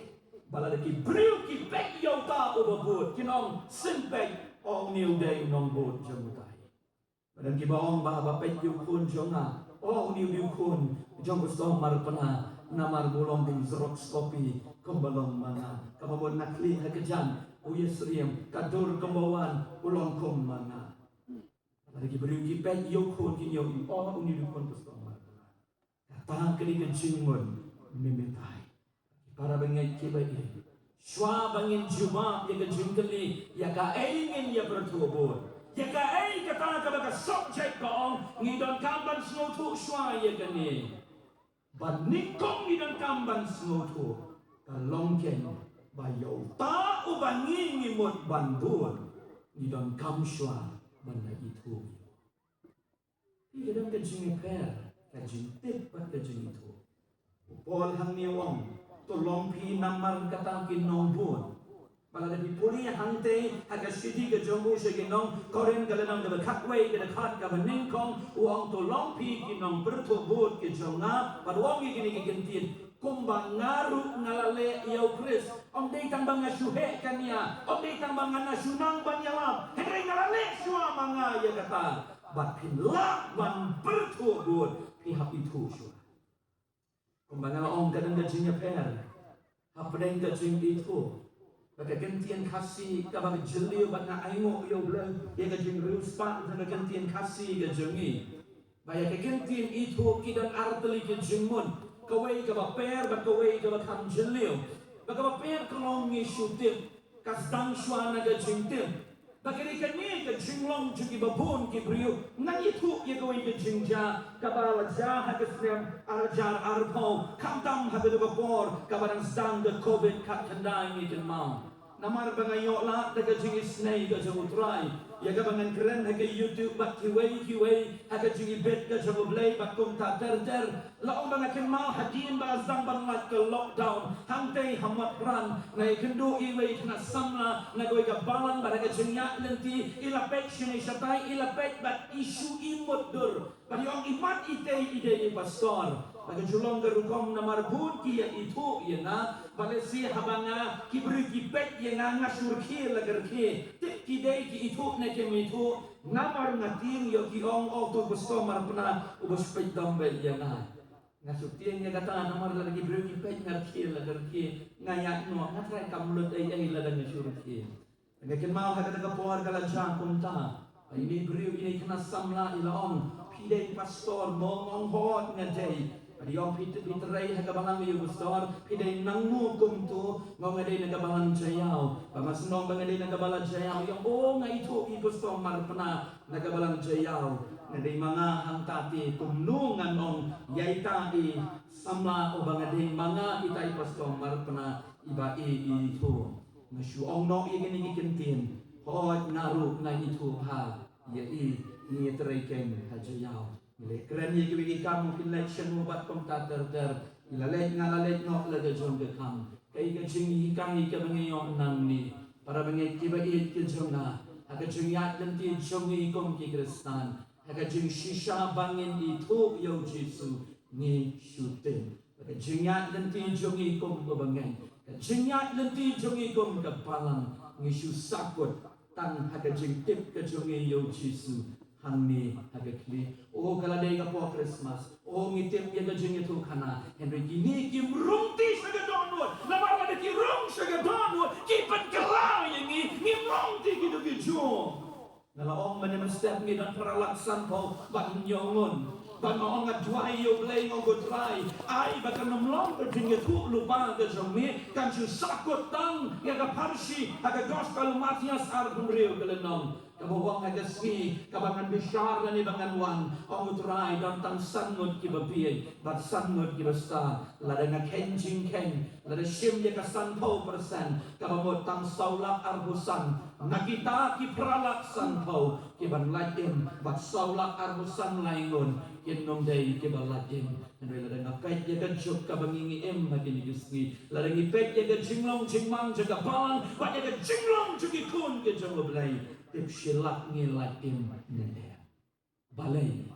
baladaki bril ki pek yauta ubabut kinong simpek ong new day nong bot jamutai badan ki baong bahaba pek yukun jonga ong new yukun jong gusto marpana namar bulong ding Xerox kopi kombalong mana kamabon nakli hakejan uyesriem kadur kembawan ulong kom mana baladaki bril ki pek yukun kinyo ong new yukun gusto marpana kata kini kejimun mimetai para bangit kibai shwa bangin juma ya ka jingkali ya ka ingin ya bertubur ya ka ai kata ka baka subject ko ngidon kamban snotu shwa ya kani banikong ngidon kamban snotu kalongken bayo ta ubangi ngimot bandur ngidon kamshwa banda itu ngidon ka jingiper ka jingtip pat ka jingito Paul hang niwang tolong pi namar kata kinong bun. Pada di puri hante haga sidi ke jombu se kinong koren galenang ke katway ke dekat ke beningkong uang tolong pi kinong bertubut ke jonga pada uang ini kentin kumbang ngaru ngalale yau Kris om dei tambang ngasuhe kania om dei tambang ngasunang banyalam henry ngalale sua manga ya kata bat pinla ban bertubut pihak itu sua Kumbangan orang kadang gajinya per, apa yang gajing itu, pada gantian kasih kabang jeli, pada aimo yo belah, ya gajing ruspa, pada gantian kasih gajengi, bayar gantian itu kidan arteli gajengun, kaway ka ba per ba kaway ka ba kam jelio ba ka ba per kalong ngi shutim kasdang shwa na ga jingtim bakari kani ka jinglong jugi babun ki brio nang itu ye kaway ka jingja ka ba ja ha ka snem arajar arpo kamtam ha ka ba por ka ba nang stang the covid kat tandai ni jemau namar bangayo la daga jingi snai ga jangutrai ya ga bangan keren ha YouTube bak kiway ha ga jingi bet ga jangublay bak kum ta der la ong bangakin mau hadin ba zang ban lat ka lockdown hang tay hamat ran na ikendu iway na samla na goy ga balang ba ga jinya lenti ila pek shini shatai ila pek bat isu imut dur ba yong imat ide pastor baga julong ga rukom na marbun ki ya itu ya na balesi habanga kibri ki pek ya nga ngasurki la garki tik ki dei ki itu na ke mitu ngamar ngating yo ki ong to pastor marpna ubos pek dombel ya na ngasutin ya kata namar la kibri ki pek ngarki la garki ngayak no ngatrai kamlut ai la dan ngasurki ngakin mau kata ka por kala jang kunta ini beriu ini kena samla ilong pidei pastor mongong hot ngadei Adiyong piterai hagabangang yung pastor pidei nangmu kumtu ngongadei nagabangang jayaw pamasnong bangadei nagabalang jayaw yung nga itu pastor marpana nagabalang jayaw ngadei mga hangtati tumnungan ong yaitadi samla o bangadei mga itay pastor marpana iba itu nasyuong no iginigikintin hot naru na itu ha yai ni teraiken hajayaw keren ye kiwi kam election mo bat kom ta ter ilalet ngalalet ngok la de jong de kam kai ka jing ikang ika bangayo nang ni para bangay kiba it ke jong na aga jing yat dan ti jong i kom ki kristan aga jing shisha bangin itu yo jisu ni shooting aga jing yat dan ti jong i kom ko bangay jing yat dan ti jong i kom ka palang ni shu sakot tan aga jing tip ka jong i yo jisu Hanmi hagakli o kaladay ka po Christmas o ngitip ya gajing ito kana Henry gini kimrungti sa gadonwod lamar na kirung sa gadonwod kipan kala yang ngimrungti gitu gitu nalaong man naman step ni dan paralaksan po ban nyongon ban maong nga dway yo blay ngo godray ay baka namlong ka jing ito lupa ka jami kan siya sakot tang ya ka parsi haga gospel Matias arbumriyo kalanong kabuwang nagaski kabangan bisyar na ni banganwan ang utray dan tang sanod kibabiyay bat sanod kibasta lada nga kenjing ken lada sim ya ka 100% kabamot tang saulak arbusan nakita kipralak sanpo kiban laim bat saulak arbusan laingon kinom day kibalatim nandoi lada nga pet ya ka juk kabangingi maginiguski lada ngi pet ya ka jinglong jingmang jaga balang bat ya ka jinglong jugikun ke jongoblay tip silak ngilatim nede balay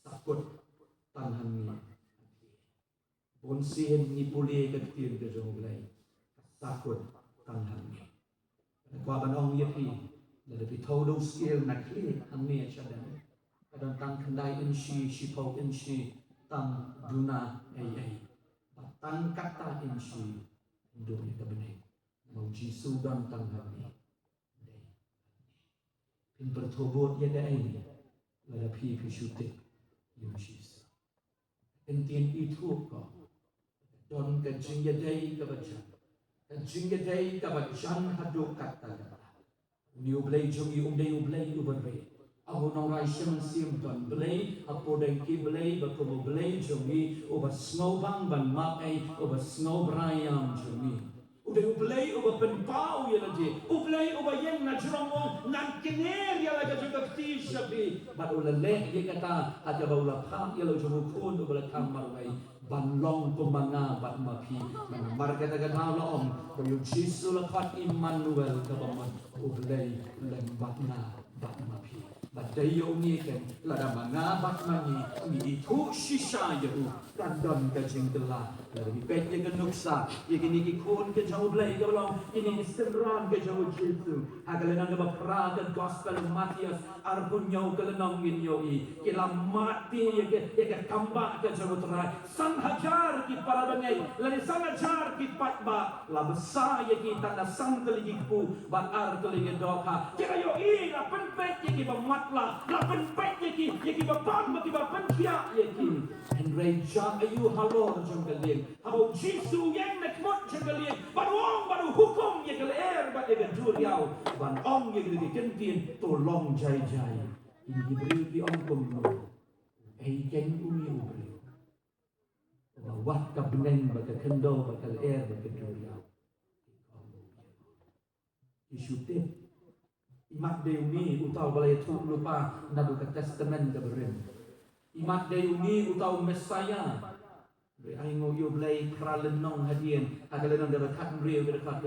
takut tanhan ni bonsin ni puli ketir ke jonglay takut tanhan ni kwa banong yapi lebih tahu do skill nakli amni chadan kadang tang kendai insi sipau insi tang duna ai tang kata insi dunia kebenaran mau jisu dan tanhan ni in bertobat ya dai lada pi syuting yung Jesus entin itu ko don ka jing ya dai ka bacha ka jing ya dai ka bachan hadu kata new blay jong yung day blay uberbe ako nang rai sim ton blay apo dai ki blay ba ko blay jong yi oba snow bang ban ma ai oba snow brayam jong yi udah ublay uba penpau ya lagi ublay uba yang na jurong nan kiner ya lagi juga ktisha bi bad ulaleh dia kata ada baula phang ya lo jumu kun ubala kamar mai banlong pemanga bad mapi mar kata kata lo om koyo jisu la khat Immanuel ka baman ublay lembakna bad mapi badayo ni ken lada manga bad mani mi itu shisha ya u random ka jingla lagi pet ya nuksa ya kini ki kun ke jauh blay ka long ini senran ke jauh jisu hagalan ka pra ka gospel Matias arbunyo ka lanong ginyoi kila mati ya ke kamba ka jauh trai san hajar ki para bangay lani san hajar ki patba la besa ya ki tanda sang teligi ku ba ar teligi doka kira yo i la penpet ya ki ba mat la penpek yaki bapan bagi bapan kia yaki Henry Jack ayu halor janggalin abo Jisu yang nekmot janggalin baru hukum yakal bat yakan juriau ban ong yaki kentin tolong jai ini beri di ong kumno ken umi beri wat ka beneng baka kendo baka baka juriau isyutip imat deuni utau balai tu lupa nadu ke testament ke berim imat deuni utau mesaya be aingo yo balai kralenong hadien agalenong de bakat mriu ke dekat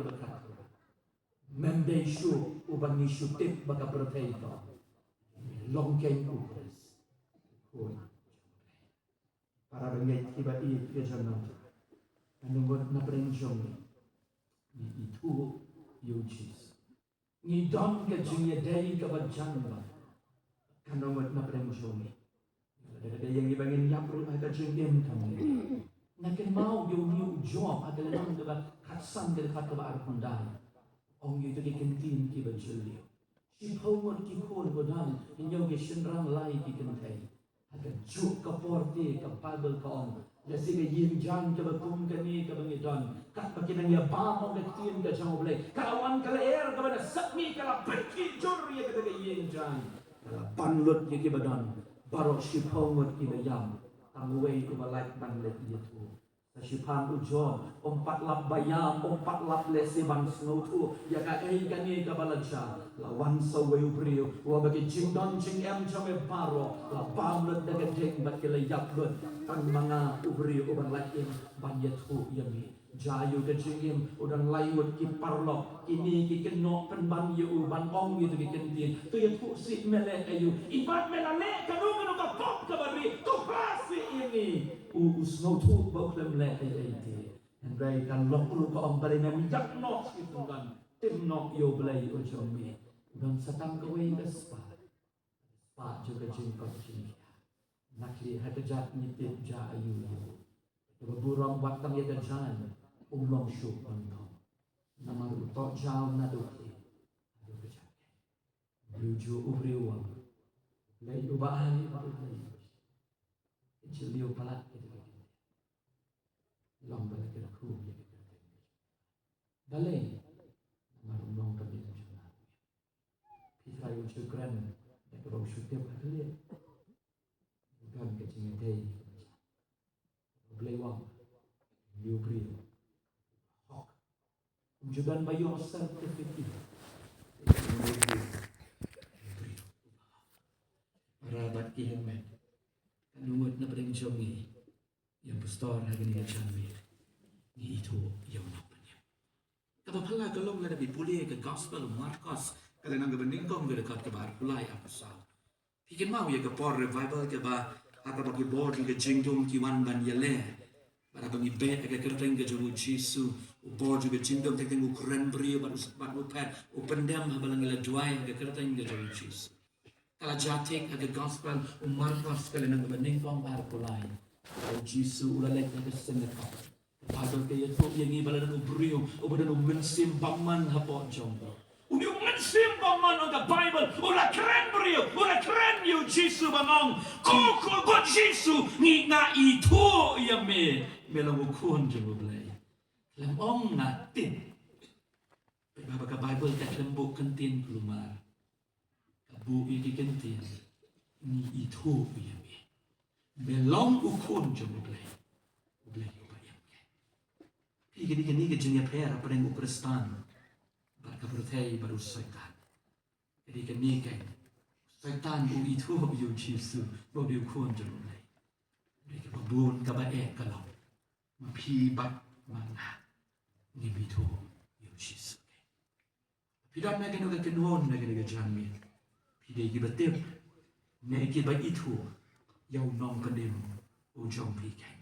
mende syu uban isyutip baka bertei to longkeng upres para bengai tiba-tiba ke jangan anunggot na prenjong itu yujis ni don ke jinya dai ke bajamba kanomat na premjoni ada yang ibangin yapru ada jengem kami nakin mau yo new job ada lang de katsan de kat ba arpondai ong yu de kentin ki bajuli si phomon ki khon bodan inyo ge shinrang lai ki kentai ada juk ka porti ka pabel ka ong Jadi ke yin jan ke bakum ke ni ke bangidon kat pakinang ya ba mo ke tin ke jang boleh kawan kala air ke bana sakmi kala pergi jor ya ke yin jan kala panlut ya ke badan barok sipong ki bayam tangwei ku balai banlet dia tu sipan ujo ompat lap bayam ompat lap lesi bang snow tu ya ka kan ni ke balaja lawan sawe ubrio wa bagi jingdon jing em jame baro la pamlet de tek bat ke layap lut tan manga ubrio uban lakin banyak tu yami jayu ke jingim udan layut ki parlo ini ki keno penban yu uban ong itu ki kentin tu ya tu si mele ayu ibat melale kanu ka pop ka bari tu klasi ini usno tu bau lem le ai andai kan lok lu ka om bari na minyak no itu kan tim no yo belai ujung mi dan satang kawai ke spa juga jengkot jengkia nakli hadajat nitip ja ayu burung batang ya jalan umlong syuk bantong nama rutok jauh naduki adu kejap menuju ubriwang lai ubahani baru lai jeliu palat itu long balik ke aku ya balai nama umlong kami jalan Pitra yung syukran dan kerong syukur pada bukan kecil day belewang liubri hok jugan bayo sertifikat rabat kihemen kanungot na pring jongi yang pastor hagani kacami ni itu yang napanya kapapala kalong la nabi puli ke gospel Marcos kalau nang bening kong ke dekat ke bar kulai apasal pikin mau ya ke por revival ke ba apa bagi board ke jingdom ki wan ban yele para bagi bet ke kerteng ke jomu Jesu board ke jingdom tek teng ukren bri baru sepat upet open dem habalang ila duai ke kerteng ke jomu Jesu kala jatik ke gospel Marcos kalau nang bening kong bar kulai Jesu ulalek ke seneka padol ke yetu yang ibalan ubrio obadan mensim baman hapo jombo Udah mensim baman ang Bible, ula keren brio, ula keren yu Jesu bangong, koko god Jesu ni na itu ya melang ukun jemu belai, lemong natin, pagbaga Bible kat lembuk kentin kelumar, kabu iki kentin ni itu ya melang ukun jemu belai, belai upayam ke, pigi ke jenya pera pereng ukrestan. Berkabertai baru setan. Jadi kini kan setan itu yo Yesus boleh kuat jelulai. Mereka babun kabae kalau mapi bat mana ni bitu yo Yesus. Tidak nak kena kenuan nak kena jamin. Tidak kibatip nak kibat itu yo nom kendem ujung pikai.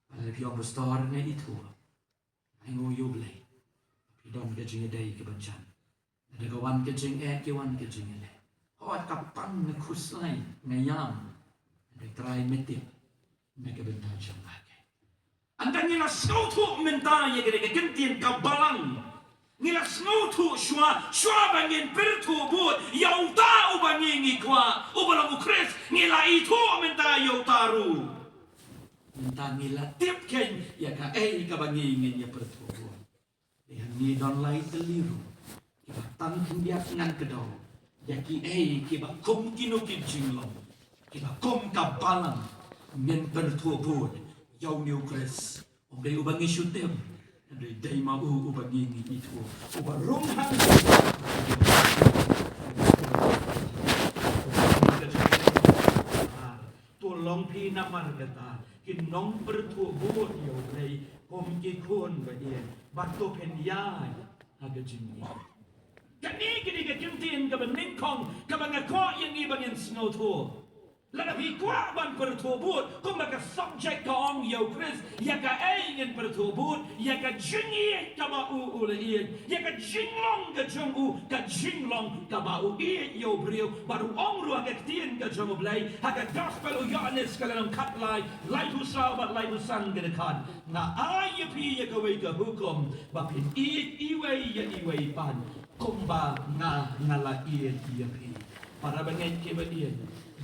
Pada pion besar nak itu. Aingo yo belai. Dom kejing day kebancan. Ada kawan kejing kawan kejing le. Hawat kapan nekuslai ngayam. Ada try metip. Mereka bentar jam lagi. Anda ni nak sautu mentah ya kena kentin kabalang. Ngila snow tu shua bangin pertu buat yau ta ubangin ngikwa ubalang ukres ngila itu minta yau taru minta ngila tip ken ya ka ka bangin ya pertu buat yang ni don lai teliru kiba tan kumbiak ngan kedau ya ki kiba kom kino ki jinglong kiba kom ka balang men pertu buat yau ni ukres umdai ubangin syutem dari day mau ubangin itu ubarung hang tolong pina margata kinong bertubuh yo day kom kikon badia batu penyai aga jingi kani ke kintin ka bening kong ka bangako yang ibangin snow to Lagi kuat ban bertubut, kau maka subjek kau yo Chris, ya ka ingin bertubut, ya ka jingi ka bau ulai, ya ka jinglong ka jongu, ka jinglong ka bau yo brio, baru ongru agak tien ka jongu blai, agak gospel Yohanes kalau katlai, lai husau bat lai husang gedekan, na ayepi ya kawai ka hukum, bapin iwei ya iwei pan, kumba ngala iyepi, para banget kebadian.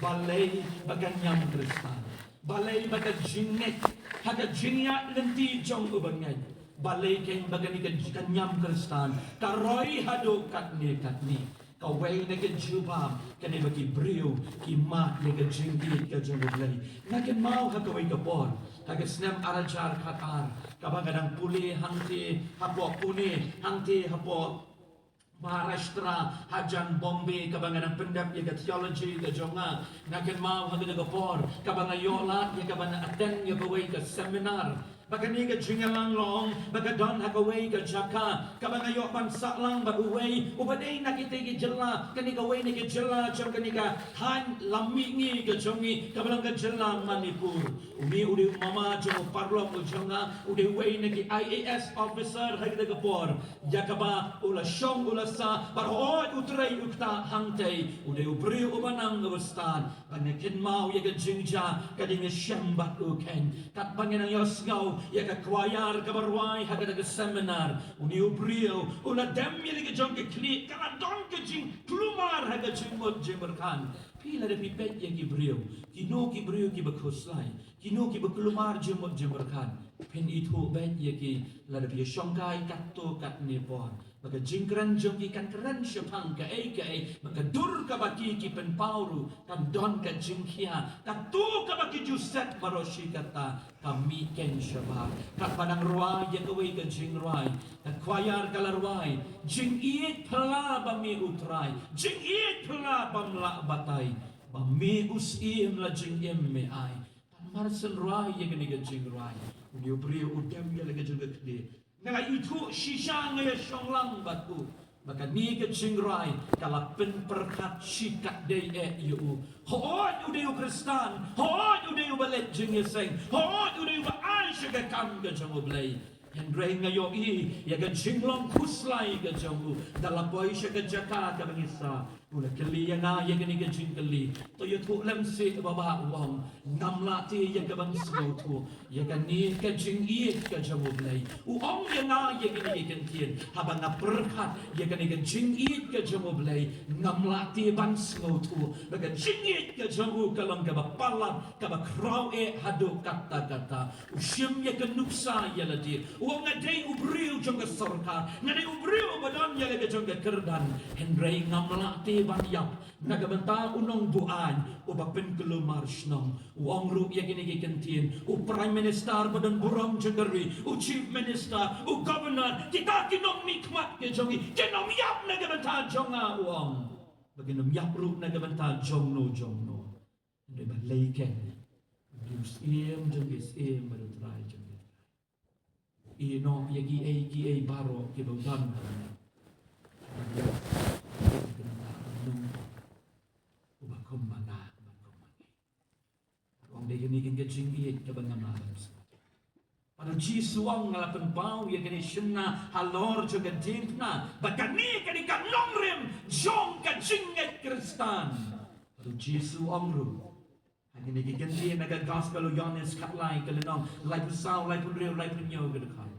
Balai bagan nyam kristal, balai bagan jinget, haga jingat nanti jong ubangan, balai kain bagan ikan nyam kristal, karoi hado katni, kawai naga jubam, kene bagi brio, kimat naga jinggit ka jong ublay, naga mau hakawai kapon, haga senam arajar katar, kabangadang puli hangti hapo puni, hangti hapo Maharashtra, Hajang Bombay, kabangan pendap ya ke theology ke jonga, nakan mau hagda ke por, kabangan yolat ya kabangan attend ya kawai ke seminar. Bagani ka jingalang long, bagadon hakaway ka jaka, kabangan yok bansa lang baguway, ubaday nakitigi jela, kani kaway ni ka jela, chong kani ka han lamingi ka jongi, kabalang ka jela Manipur. Umi udi mama jong parlong ko jonga, udi way naki IAS officer hagda ka por, yakaba ula shong ula sa, parhoy utray ukta hangtay, udi ubri ubanang ngawastan, panakin mau ya ka jingja, kading siyambat uken, kat panginang yosgaw, ya ka kwayar kabarway hagada ka seminar uni ubrio una dem yeli ka jong ka kli kana don ka jing klumar haga jimot jimerkan pila de pipet ya ki brio ki bakuslay kino ki baklumar jimot jimerkan pen itu bet ya ki la de pi shongkai katto kat nepon maka jingkran jong ki kan keren syapang ka maka dur ka baki ki pen pauru kan don ka jingkia katto ka baki juset baroshi kata kami ken syabak kat padang ruai ya kawai ka jing ruai kat kwayar kalarwai jing iit pala bami utrai jing iit pala bamla batai bami usim la jing me ai kan marsen ruai ya kani ka jing ruai udio brio udem ya la ka jing kde nga itu shisha nga ya shonglang batu maka ni ke jingrai kala pen perkat shikat day yu hoot ude yu kristan hoot ude yu balet jing yeseng hoot ude yu ba aisha ka kam ga jango blay yang dray nga yo ya ga jinglong kuslay ga jango dalapoy siya ga jaka ka bangisa ula kali yang ya ga ni ga jingkali to yu tu lam si baba wang namla ti ya ga bang sgo tu ya ga ni ka jingi ka jango blay uong ya ga ni ga kentien habang na perkat ya ga ni ga jingi ka jango blay namla ti bang sgo tu baga jingi ka jango kalang ka bapalan ka ba kraw hado kata usyam ya ga nuksa ya ladi uong nga day ubriu jong ka sorka nga day ubriu badon ya ga jong ka kerdan hendray namla ti banyap nagabanta unong buan ubapen kelumar snong uang ru ya gini kentin prime minister badan burang jengari chief minister governor kita kinong nikmat ke jongi kinom yap nagabanta jonga uang baginom yap ru nagabanta jongno hindi ba layken iem jongis iem barutray jongi ino yagi ay baro kibawdan Ginikin ka jinggit ka ba nga malas? Para jisuang ngalapan bau ya gani siyana halor jo gadint na bagani gani ka nongrim jong ka jinget kristan. Para jisuang ru hangin nagiganti naga gospel o Yohanes katlay kalinong lai pusaw lai punriw lai punyo gadakan.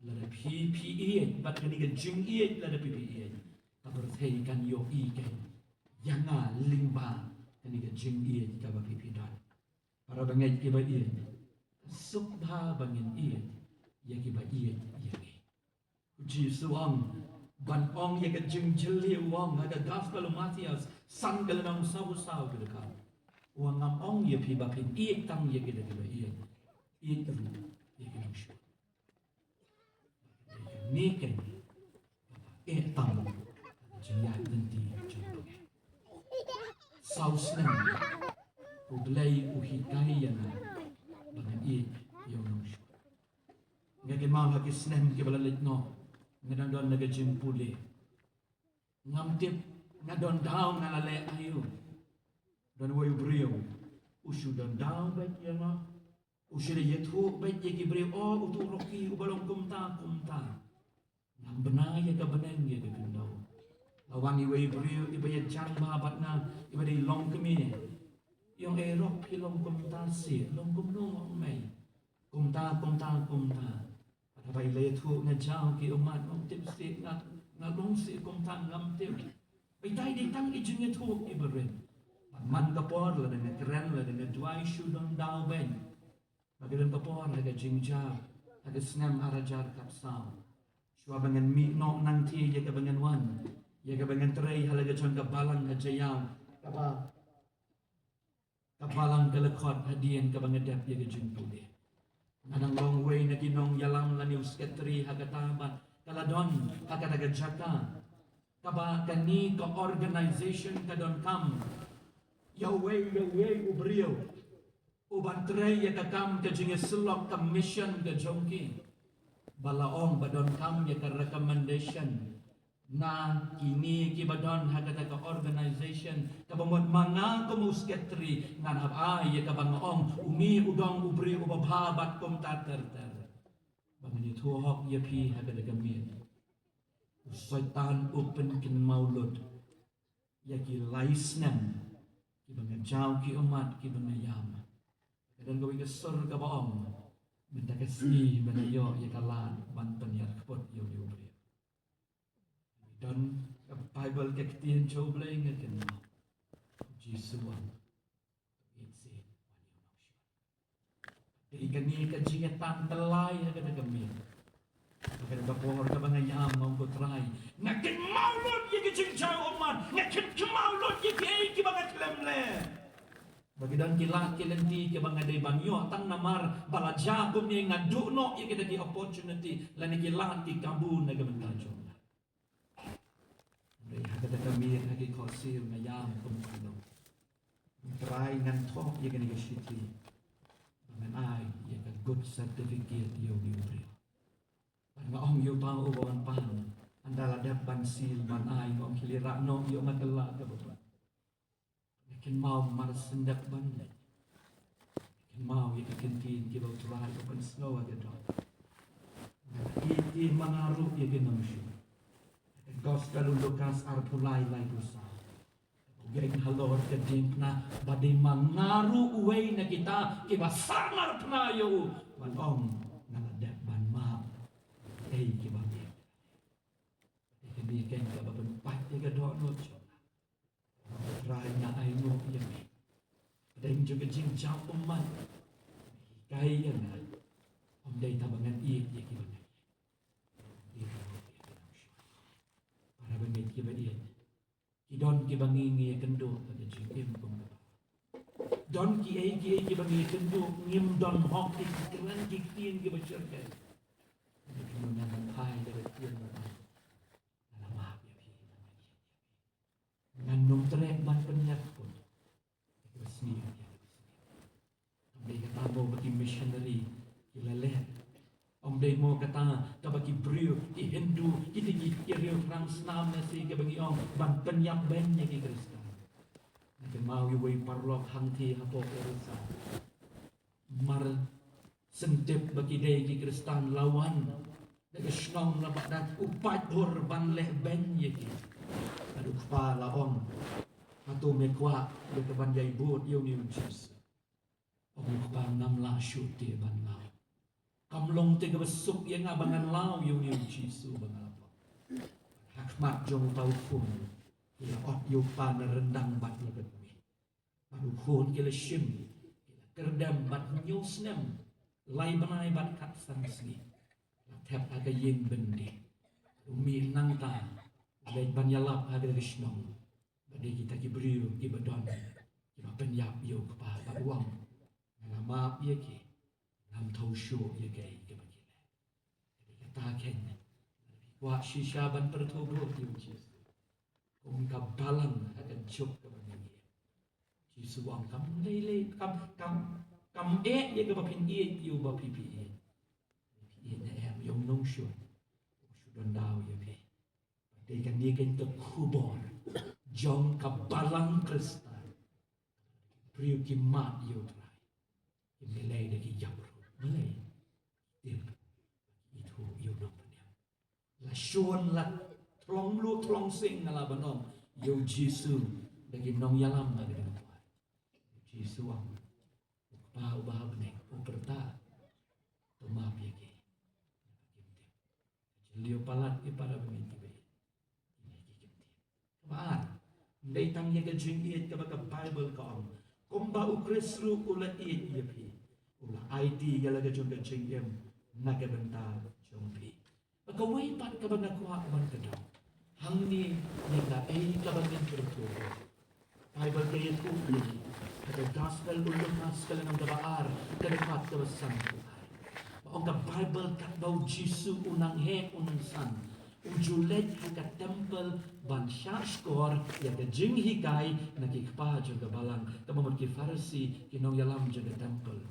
lada PPE bat kani ga jing e lada PPE ka berthei kan yo i kan yanga limba kani ga jing e ka ba PPE dan para bangai ke ba e subha bangin e ya ke ba e ya ke ji suang ban ong ya ga jing jeli wang ga gospel Matthias sang galang sabu sabu ke ka wang am ong ya pi ba pi e tang ya ke ba e tu ya ke shu ni kan tang jaya nanti jumpa saus nem uglay uhikai yan bangan yung nung siya ngayon mga kisnem kibalalit no nga doon nagajimpuli ngamtip nga doon daw nalale ayo doon way brio usyo doon daw ba't yan no usyo na yetu ba't yung brio o uturoki ubalong kumta nang benaya ka banang ya daw lawan iway brio ibayad cang mahabat na ibaday long kami yung erok pilong kumta si long kumno may kumta patabay leto nga jaw ki umat ng tipsi nga long si kumta ngam tip bayday di tang ijing ito ibarin man kapor la nga kren la nga duay shudon daw ben magalang kapor la nga jingjaw aga snam arajar kapsaw suabangan mi no nang ti ya kabangan wan ya kabangan tray halaga chon kabalang na jayaw kapalang kalakot hadian kabangadap ya kajumpuli anang long way na kinong yalang la news ketri hagatabat kaladon hagatagajaka kaba kani ka organization kadon kam yaway ubriyo uban tray ya kakam kajinga sulok ka mission ka jongki balaong badon kam ya ka recommendation na kini kibadon hagata ka organization kabamot mga kumusketri nga nabay ya kabangaong umi udong ubri ubabhabat kum tater bangani tuhok ya pi hagata gamit usaitan open kin maulud ya ki laisnem ki bangajaw ki umat ki bangayam kadang gawin ka sur kabaong benda kasih banayo ya kalan ban penyar kapot yo ubri dan Bible kektian coba ingat kan Jisuan itse ikan ni kajingat tantelai ada kami akan bapor ka bangayam mau ko try ngakin maulod ye gijing jauh man ngakin kemaulod ye ki bangat lemle bagidan kilat kilenti ke bangadai banyo tang namar balaja kum ni ngadukno ye kita ki opportunity lan kilat ki kabun na gabentajong kata kami lagi kosir ngayam kumano try ngan talk ya gani gashiti ngan ai ya ka good certificate yo ni ubri pan ngaong yo pa ubawan pan andala da bansil man ai ngong kilira no yo matela ka bapa kin mau mar sendak ban kin mau ya kintin ki bau try open snow aga do iti mangaru ya ginam shu Gospel Lukas arpulai lai dosa. Geng halor ke na badai mangaru uway na kita kibasangar penayo wanong naladap ban ma kibabi. Kibiken ka babenpat ka do no chona. Try na ay no yami. Padeng juga jingjang umat. Kaya na om day tabangan iya kibangan. Bangit kiba dia kidon ki bangi kendo pada jim pun don ki ai bangi kendo ngim don hok ki kelan ki tin ki bacerkan kemudian hai dari tian lama ya pi ngandung trek ban penyak pun resmi ya ambil kata mau bagi missionary kilaleh om demo kata bagi brio ki Hindu ki tinggi rio Frans nam nasi ke bagi om ban penyap bennya ki Kristen nak mau yoi parlok hangti hapo kersa mar sentip bagi dei ki Kristen lawan dak snong la badat upat hor ban leh bennya ki adu kepala om atau mekwa de ban jai bot yo ni Jesus om kepala nam la syute ban lau kamlong tiga besuk yang abangan lau yung Jisu bangalapa. Hakmat jong tau pun kila ot yu pan rendang bat ni ketmi. Baru khun kila shim kila kerdam bat nyusnem lai banai bat kat sangsli. Tap aga yin bendi. Umi nang ta lai banyalap aga gishnong. Badi kita kibriu kibadon. Kiba penyap yu kepa uang. Nama ye ki nam thau shu ye ke kiba kile. Jadi kata ken wa shisha ban pertobo yu Jisu. Kung kabalang akan chok ka bani. Jisu wang kam lele kam ye ke bapin yu bapipi. Ye na em yong nong shu. Shu daw ye pe. Dei kan dia kan kubor. Jong kabalang Krista. Priu ki mat yu trai. Melay na ki yapro. Melay. Tim. Itu yu nong penyam. La syuan la tolong lu tolong sing ngala banom. Yu Jisu. Lagi nong yalam na dengan kuat. Jisu ang. Ukpa ubah benek. Uperta. Tumap ya ki. Liu palat ipara benek ki bayi. Ini ki kimtim. Kamaan. Ndai tang ye ka jing iit ka baka Bible ka ang. Kumba ukresru ula iit ye pi. Ula ID gala ka jong ka jing yem. Nagabenta jong pi. Baka way pat ka ba nakuha man ka daw. Hang ni ka ay ka ba ng pertubo. Bible kaya ko iit. Kada gospel ulumas ka lang ang dabaar. Kadapat ka ba santuan. Maong ka Bible kat daw Jisu unang he unang san. Ujulet haka temple ban syashkor ya ka jing hikay nakikpa juga balang kamamot ki Farisi kinong yalam juga temple.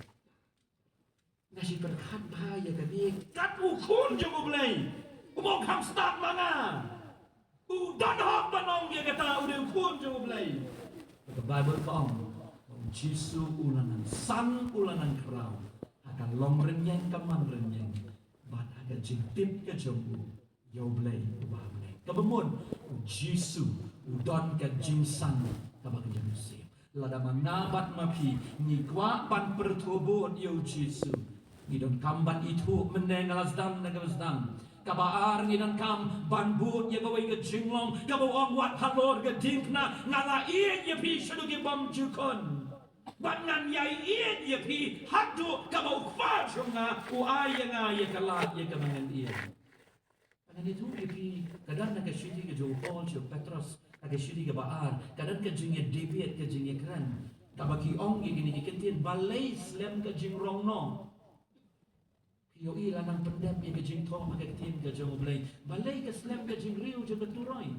Nasi berkat ba ya ka ni kat ukun juga blay. Umok ham start mana. Dan hak banong ya kata udah ukun juga blay. Ka Bible kaong Jisu ulanan san ulanan kerau akan long renyeng kamang renyeng bat aga jing tip ka jombu. Yau belai ubah belai. Kebemun Jisu udon ke jingsan kabak jemusim. Lada mangabat mapi ni kwa ban pertubo yau Jisu. Ngidon kamban itu meneng alasdam nagalasdam. Kabaar ngidan kam ban but ye bawai ke jinglong kabawang wat halor ke dinkna ngala iet ye pi shalu ke bam jukon. Bangan yai iet ye pi hadu kabau kwa shunga uaya nga ye kalat ye kamangan iet. Karena itu ipi kadang nak syuting ke Joe Paul, Joe Petros, nak syuting ke Baar, kadang ke jingnya David ke jingnya keren. Tak bagi ong gini ikentin balai slam ke jing rong no. Pio ila nang pendam ye ke jing tong mak ketin ke jong balai. Balai ke slam ke jing riu je beturai.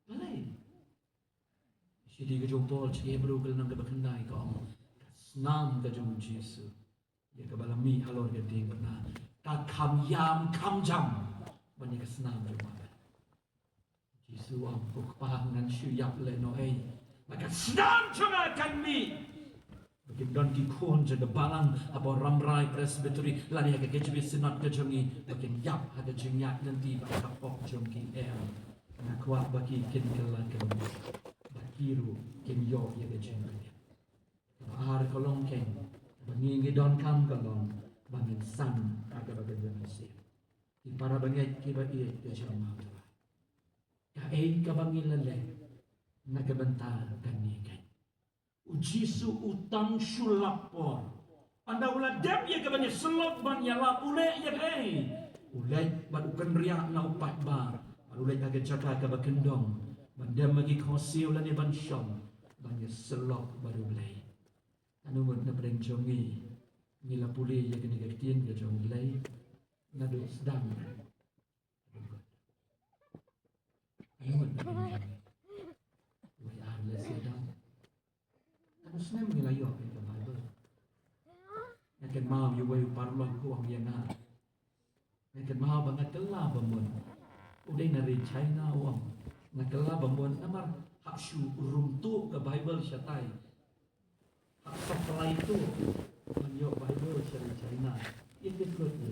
Balai. Syuting ke Joe Paul, Joe Hebrew ke nang ke bekendai ke ong. Senam ke jong Jisu. Ye ke balami halor ke ding pernah. Ka kam yam kam jam. Banyak kesenang bermata. Jisu ang pukpahangan syuyap leno ay. Maka senang cuma kami. Bagi don kikun jaga balang apa ramrai presbytery lani aga kejbi senat kejongi. Bagi yap aga jengyat nanti baka kapok jongki Nak kuat bagi kin kelan kebun. Bakiru kin yo ya kejengi. Bahar kolong ken. Bangingi don kam kolong. Bangin san aga baga jemusim. Di para bangit kiba iit ke jama tuwa. Kain ka bangin lale, nagabanta kanikan. Ujisu utang sulapor. Anda ulah dep ya kabanya selot ban yala ule ya kai. Ule ban ukan riak na upat bar. Ule agak jaka ka bakendong. Bandam magi khosi ulah ni ban syom. Ban ya selot baru ule. Anu mun na breng jongi. Nila puli ya kini gaktin ke jong ule. Nado sedang. Ayun. Way arle sedang. Ano snem nilayo in the Bible. Nakan mau yu way parlong ko ang yana. Nakan mau bangat kala bamon. Uday na rin China wang. Nakala bamon namar haksyu rumtu ke Bible syatay. Hak supply itu. Manyo Bible syari China. Itu good ni.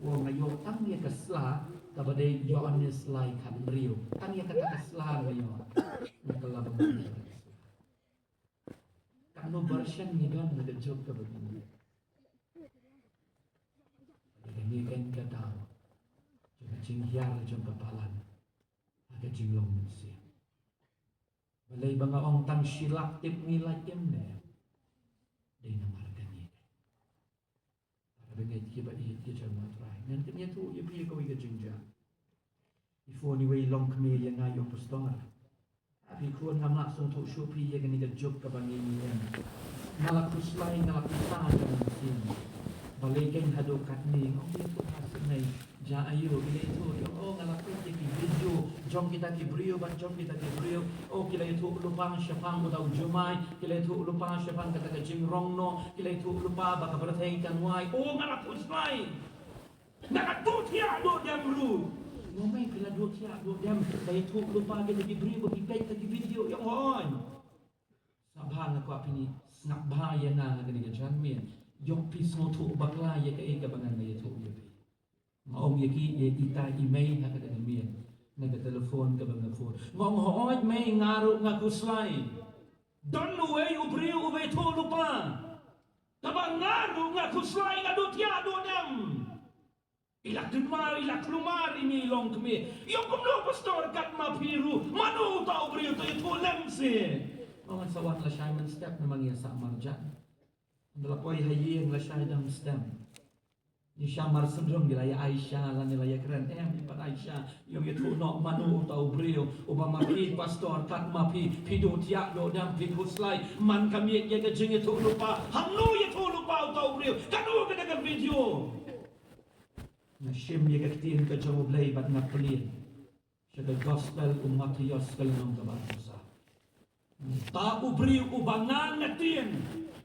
Wong ayo tang ye kesla kabade yo anis lai kan riu tang ye kata kesla yo nakala bang kanu version ni don na jok ka bang ni kan kadang juga jing hiar jong kapalan aga jing long mensia balai banga ong tang silak tip nilai ne dei namarkan ni para bengai kiba i ki jong matrai nan kin tu ye pi ko i jing ja ifo ni wei long kme ye na yo pastor api kuan ngam lak song tu shu pi ye kan ni jok ka bangi ni ngalak puslai ngalak pisa kan sin balai kan hado kat ni ong ye tu hasenai ja ayo ile tu yo oh ngalak pu ki video jong kita ki brio ban jong kita ki brio oh kila itu lupang syapang utau jumai kila itu lupang syapang kata ke jing rong no kila itu lupa baka bertheng kan wai oh ngalak puslai ngalak tu tia do jam ru ngomai kila do tia do jam kila itu lupa kita ki brio ki pek ki video yang on sabhan ko apini snak bahaya na ngani ke janmien yok pismo tu bakla ye ke ga bangan ye tu ye ngom ye ki ye ita email ha ka mien na ka telefon ka bang phone ngom hooj me ngaru ngaku slai don we ubri ube tu lupa ka bang ngaru ngaku slai ngadu tia do nem ilak dumar ilak lumar ini long kemi yo kumlo pastor kat ma piru manu ta ubri tu lem se Orang sawat la Simon step memang ia sak marjan. Adalah poi hayi la Simon step. Ni Syamar sendrom bila ya Aisyah la nila ya keren ipat Aisyah yang itu nok manu tau brio obama pi pastor kat ma pi pido tiak do dam pi huslai man kami ya ke jeng itu lupa hamno ya tu lupa tau brio kanu ke dengan video. Na shim ya ke tin ke jong blai bat na pelin. Syada gospel umat Yos kalong ka bangsa. Ta ubri ubangan ngatien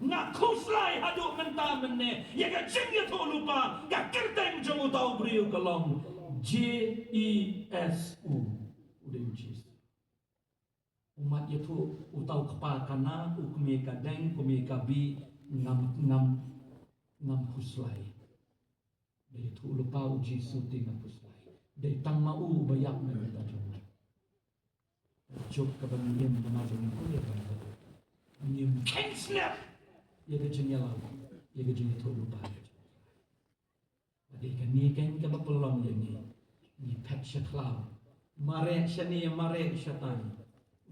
ngakuslai haduk menta menne ya ga jing ya tu lupa ga kerteng jong ta ubri kalong JESU udah Jesus umat ya tu utau kepa kana ukme kadeng kume kabi ngam kuslai dari tu lupa uji suti ngam kuslai dari tang mau bayak na jong Jok ka bang yem na majong ko ya bang yem can snap ya ga jeng yalau ya ga jeng to lupa ade kan ni kan ka ba pelong ye ni pet shaklau mare shani mare shatan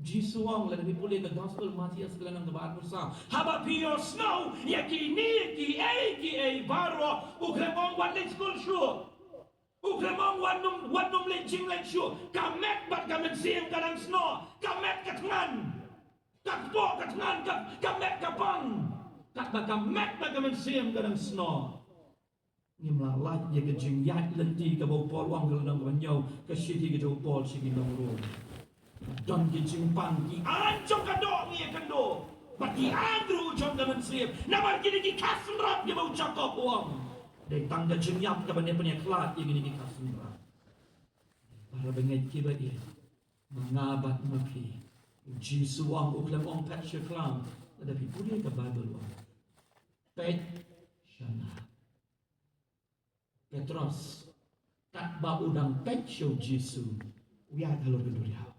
jisuang la ni pule ka gospel matias kala nang ba musa haba pio snow ya ki ni ki ai baro ukremong wat school show Ukramong wanum lencing lencu kamet bat kamen siang kadang sno kamet katngan katpo katngan kamet kapang kat bat kamet bat kamen siang kadang sno ngimla lat ye ke jing yat lenti ka bo pol wang ka dang banyo ka shiti ke jo pol sigi dong ro don ki jing pang ki anjong ka do ni ka do bat ki andru jong kamen siang nabar ki ki kasn rap ke bo chakop wang dari tangga jenyap ke benda-benda kelat yang ini kita semua. Para bengai kibat ia mengabat mapi. Uji suang uklam ong pet syeklam. Tetapi pulih ke Bible wang. Pet syana. Petros. Tak ba udang pet syau Jisu. Uyat halur keduriau.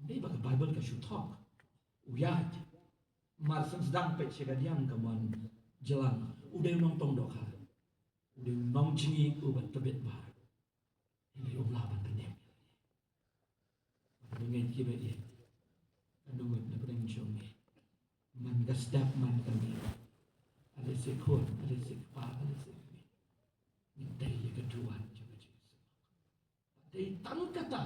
Ini bagi Bible ke syutok. Uyat. Marsen sedang pet syekadiam kemuan jelang. Udah nonton doka, udah nongcingi ubat tebet bar, ini ublaban penyem. Dengan kibat ye, aduh nak bering cumi, man gasdap man kami, ada sekon, ada sekpa, ada sekni, minta ye keduan coba Jesus. Ada tang kata,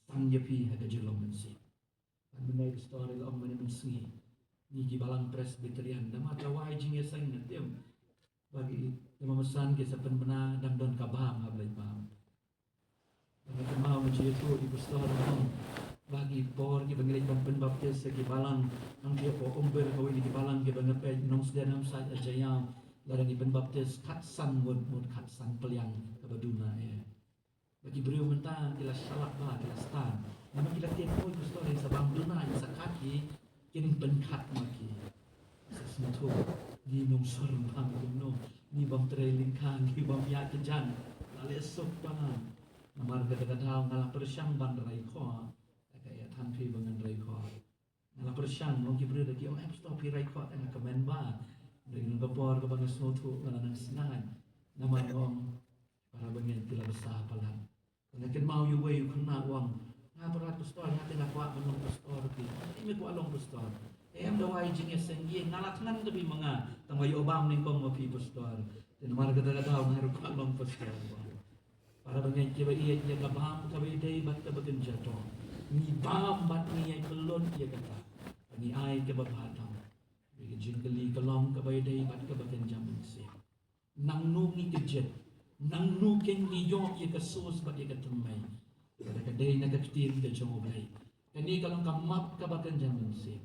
sang yepi ada jelong mensi, mengenai story lo mana mensi. Ni ki balang presbyterian nama tawai jing ya sang natem bagi memesan ke sepen bena dan don kabam hablai pam bagi kemau je tu di pastor bagi por ki bangilai pampen baptis ki balang ang dia po umber ko ni ki balang ki bangape nong sedanam sa ajayam larang di pen baptis kat sang mud kat sang peliang kabaduna bagi beliau mentang kila salak ba kila stan nama kila tempo pastor sa bangduna sa kaki kini benkat maki sesuatu ni nong sorong kami no ni bang trailing kan ni bang ya kejan lale sopan namar kata-kata ngalah persyang ban rai kho kayak tanpi bangan rai kho ngalah persyang mau ki beri lagi oh stop rai kho tengah kemen ba dari nong por ka bang snotu ngala nang sinay naman ong para bangin tila basa pala nakin mau yu way kuna wang nga para pastor natin akwa manong pastor ti imi ko along pastor em dawai jing esenggi ngalatnan gabi mga tangway obam ning kong mapi pastor tinamar ka daw nga ro along pastor para bangin kiba iya ya gabam kabe day bat ka bagan jato ni bam bat ni ay pelon iya kata ni ay ke babatang bigi jingkali kalong kabay day bat ka bagan jaman si nang nungi kejet nang nuken ni yo ye kasus bat ye katumay kada kaday nagaktil ka jomay kani kalong kamap ka bagan jaman si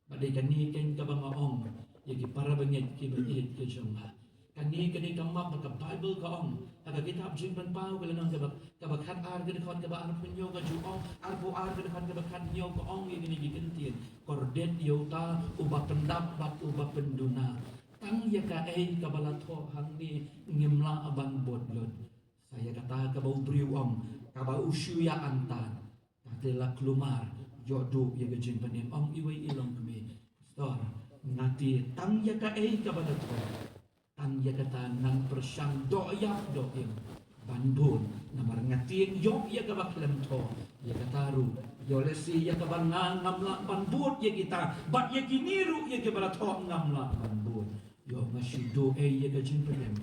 baday kani ken ka bangaong ye ki para bangit ki bayit ka jomay kani kamap ka Bible ka ong aga kitab jingban pau ka lanang ka bakhat ar ka dekat ka ba ar punyo ka juong ar po ar ka dekat ka bakhat nyo ka ong ye gini gikentin kordet yota uba pendap bat uba penduna tang ya ka ay kabalatho hangni ngimla aban bodlod saya kata ka bau briwong ka ba usyuya antan katela klumar yodo ye gejing panim ong iway ilong kami pastor ngati tang ya ka ay kabalatho tang ya kata nang persyang doyak doim banbun namar ngatin yok ya ka baklam to ya kataru yolesi ya ka bangang ngamla banbut ya kita bat ya kiniru ya ka balatho ngamla banbut yo mashido ya ka jingpem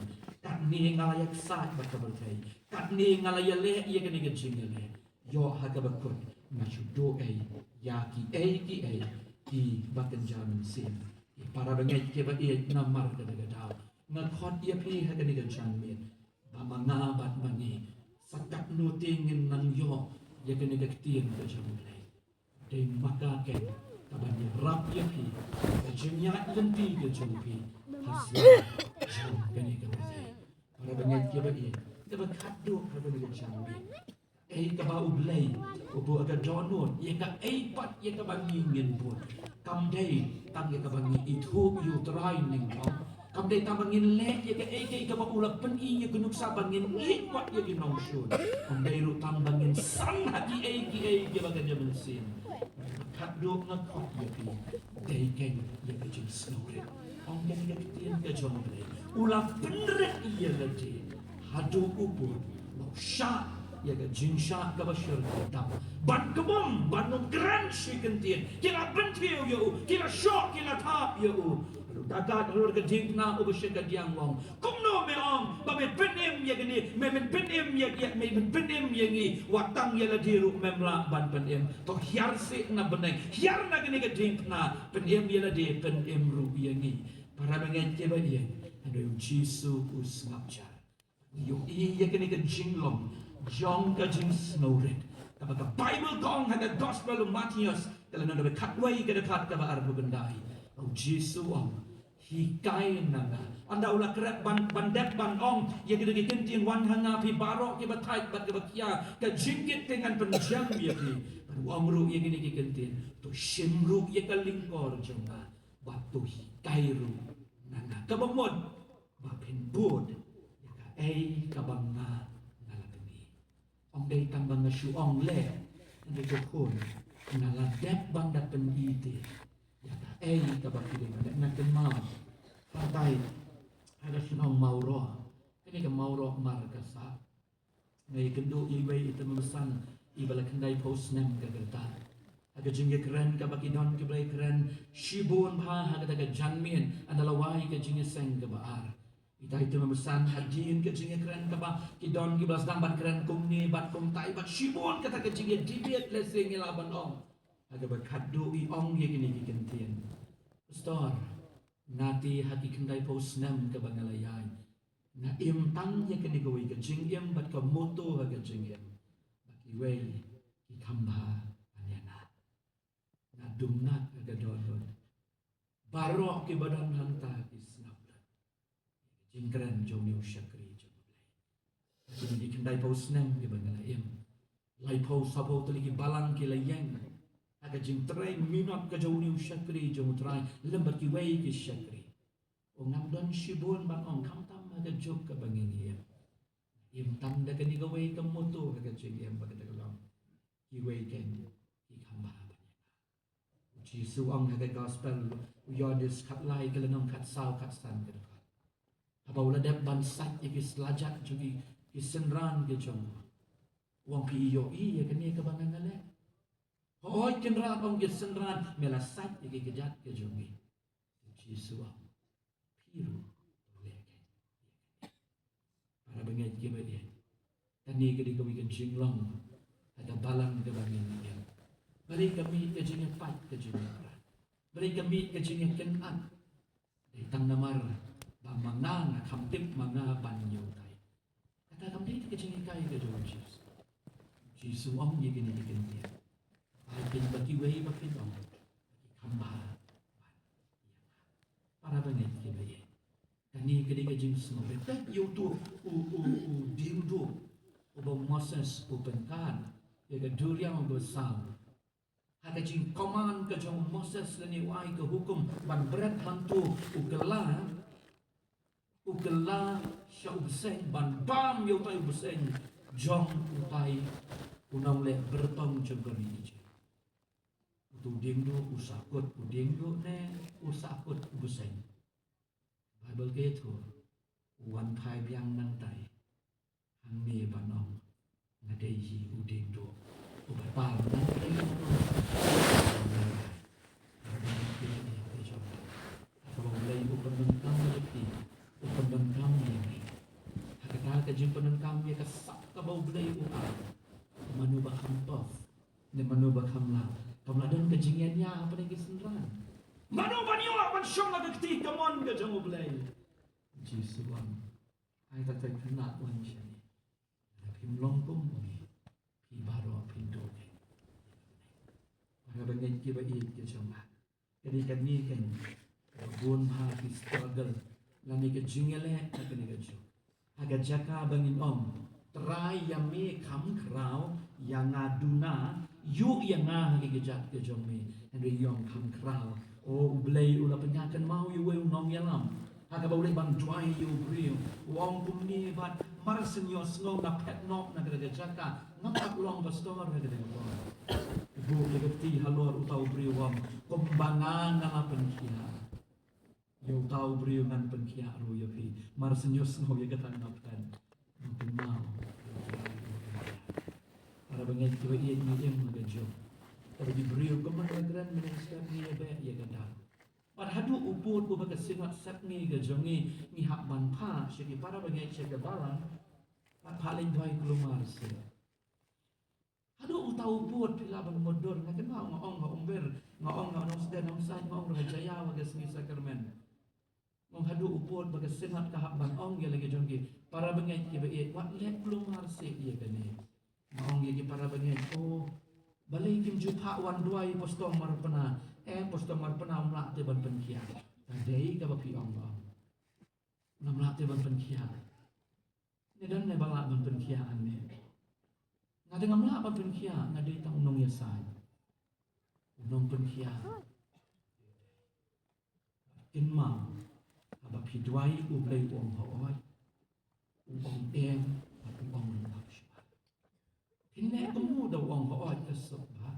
kat ni ngalayak sa bat ka balkai kat ni ngalayale ya ka ni ka jingale yo ha ka bakut mashido ya ki bakan jaman sim para bangai ke ba iya namar ka daga daw ngakot iya pi ha ka ni ka jangmin bamanga bat mani sakat nutingin nang yo ya ka ni ka tien ka jamulay day maka ke kabanya rap ya pi ka jingya lenti ka jumpi hasya jam ka ni ka bazay para bangai ke ba iya ka ba kaddo ka ba ni ka jangmin ka ba ublay ubo aga donut ya ka pat ya ka ba ngingin po kam day tang ya ka ba ngi itu you try ning kam day tambangin lek ya ka ba ulak pen ya gunuk sabangin wat ya ginong syud kam day ru tambangin sang hati ya ba ka jaman sin kaddo ngakot ya pi day ken ya ka jing snore ang ya tien ka jomble ulak penret ya lati hadu ubur mau sya ya ka jinsha ka bashir ta ban kabum ban no gran shikentien kila bentiu yo kila shock kila tap yo dagat lor ka jingna o bashir ka diang wong kumno me ong ba me penem ya gini me penem ya me penem ya ngi watang ya la diru memla ban penem to hiar se na beneng hiar na gini ka jingna penem ya la de penem ru ya ngi para mengen ke ba dia ada jisu us ngapjar yo ya gini ka jinglong John ka jing snowred kapag ka Bible kong hada gospel of Matthias kala na katway ka dekat ka ba arbo benday o Jesu ang hikay na nga anda ula kret bandet banong ya kita gikintin wan hanga pi barok ya batay bat ka bakya ka jingkit dengan penjam ya pi amru ya gini gikintin to shimru ya ka lingkor jonga batu hikay ru na nga kabamod bapin bud ya ka ay kabanga ong day tambang na syuong le hindi ko kun naladep bang dapen iti yata kabakiling natin ma patay ada syuong mauro kini ka mauro markasa ngay kendo ibay ito mabasan ibala kanday post nem gagalta aga jingga keren kabakidon kiblay keren shibun pa haga taga janmin andalaway ka jingga seng kabaar ita itu memesan hadiin ke jinga keren kaba kidon gibas damban keren kumni bat kum tai bat shibon kata ke jinga dibet lesing laban ong aga bakado i ong ye gini gigentien pastor nati hati kendai pos nam ke bangalayay na imtang ye kini gawai ke jingem bat ka moto aga jingem bat iway ikamba anyana na dumnak aga dodon barok ke badan hanta jingkran jomni usyakri jomoblay jadi di kendai paus nem di bangalayem lai paus sabo teligi balang ki layeng aga jingtrai minot ka jomni usyakri jomutrai lembar ki wei ki syakri o ngabdon shibun ban ong kamtam aga jok ka bangingiem im tanda ka ni gawai ka moto aga jingem baga dagalom ki wei ken ki kamba banya Jisu ang aga gospel uyodis kat lai ka lanong kat sao kat san ka Abaula dep bansat ikis lajat juga kisenran ke jong. Wong pi iyo iya kini kebangan ngale. Hoi kenran ong kisenran melasat iki kejat ke jongi. Jisuam piru leke. Para bengai ke bae. Tani ke di kawi jinglong ada balang ke bangan dia. Bari kami ke jinge pat ke jinge. Bari kami ke jinge kenan. Tang namar ba manga kamtip manga banyo tai. Kata kami ke jinge kai ke jongi. Jisuam ye gini dia. Ai pin bagi wei ba pin ong. Kamba. Para bengai ke bae. Tani ke di ke jinge semua. Tak yo tu diudu. Ubo Moses upenkan ya ke durian besar. Haka jing koman ke jong Moses leni wai ke hukum ban berat mantu ukela sya ubseng ban bam yo tai ubseng jong utai unang le bertong jegeri je. Utu dingdo usakut udingdo ne usakut ubseng. Bible ke tu wan thai biang nang tai. Angni banong ngadei uding do ubapal nang dei kalau mulai upendengkam lebih upendengkam ini kata kejim pendengkam ya kesak ke bau belai uang manu bakam tof ne manu bakam la kamladan kejingannya apa lagi senran manu banyo ban syong la keti kamon ke jamu belai jisuan ai tak kena wan syani Pim longkong ni, pim baru pintu ni. Para banyak kita ini kita cuma. Jadi kami kan bun hati struggle, lami kejingale akan kerja. Agar jaka bangin try yang me kam krau yang aduna, yuk yang ngah kerja kerja me, and we yang kam krau. Oh ulai ulah penyakan mau you nong yalam. Agar boleh bantuai you beri, wong kumni bat marsenyo snow na pet nok na gada jaka ngapak long pastor na gada ko ibu legati halor utau briwam kumbangan na penkia yo utau briw nan penkia ro yo pi marsenyo snow ya gata napkan mungkin mau para bangai tu ia ni em magajo tapi di briw kumangran minister ni ba ya gada Padahal uput ubah kesingat sakni gajongi ni hak banpa syaki para bangai syaki balang paling baik keluar sila. Hadu utau uput pila bang modor ngaken mau ngaong ber ngaong sedang nongsan ngaong rahajaya wagas ni sakramen. Ngong hadu uput bagas sinat kahak bang ong ya lagi jongi para bangai kiba wat let keluar sik ya kene. Ngaong ya para bangai balai kim jupa wan duai postong marpena postong marpena mlak te ban penkia tadai ka bapi Allah mlak te ban penkia ni dan ne balak ban penkia anne ngade ngamlak ban penkia ngade tang unong yasai unong penkia kin ma bapi duai ublai ong hoi ong em ong Pinnek temu da wong hoot kesok ba.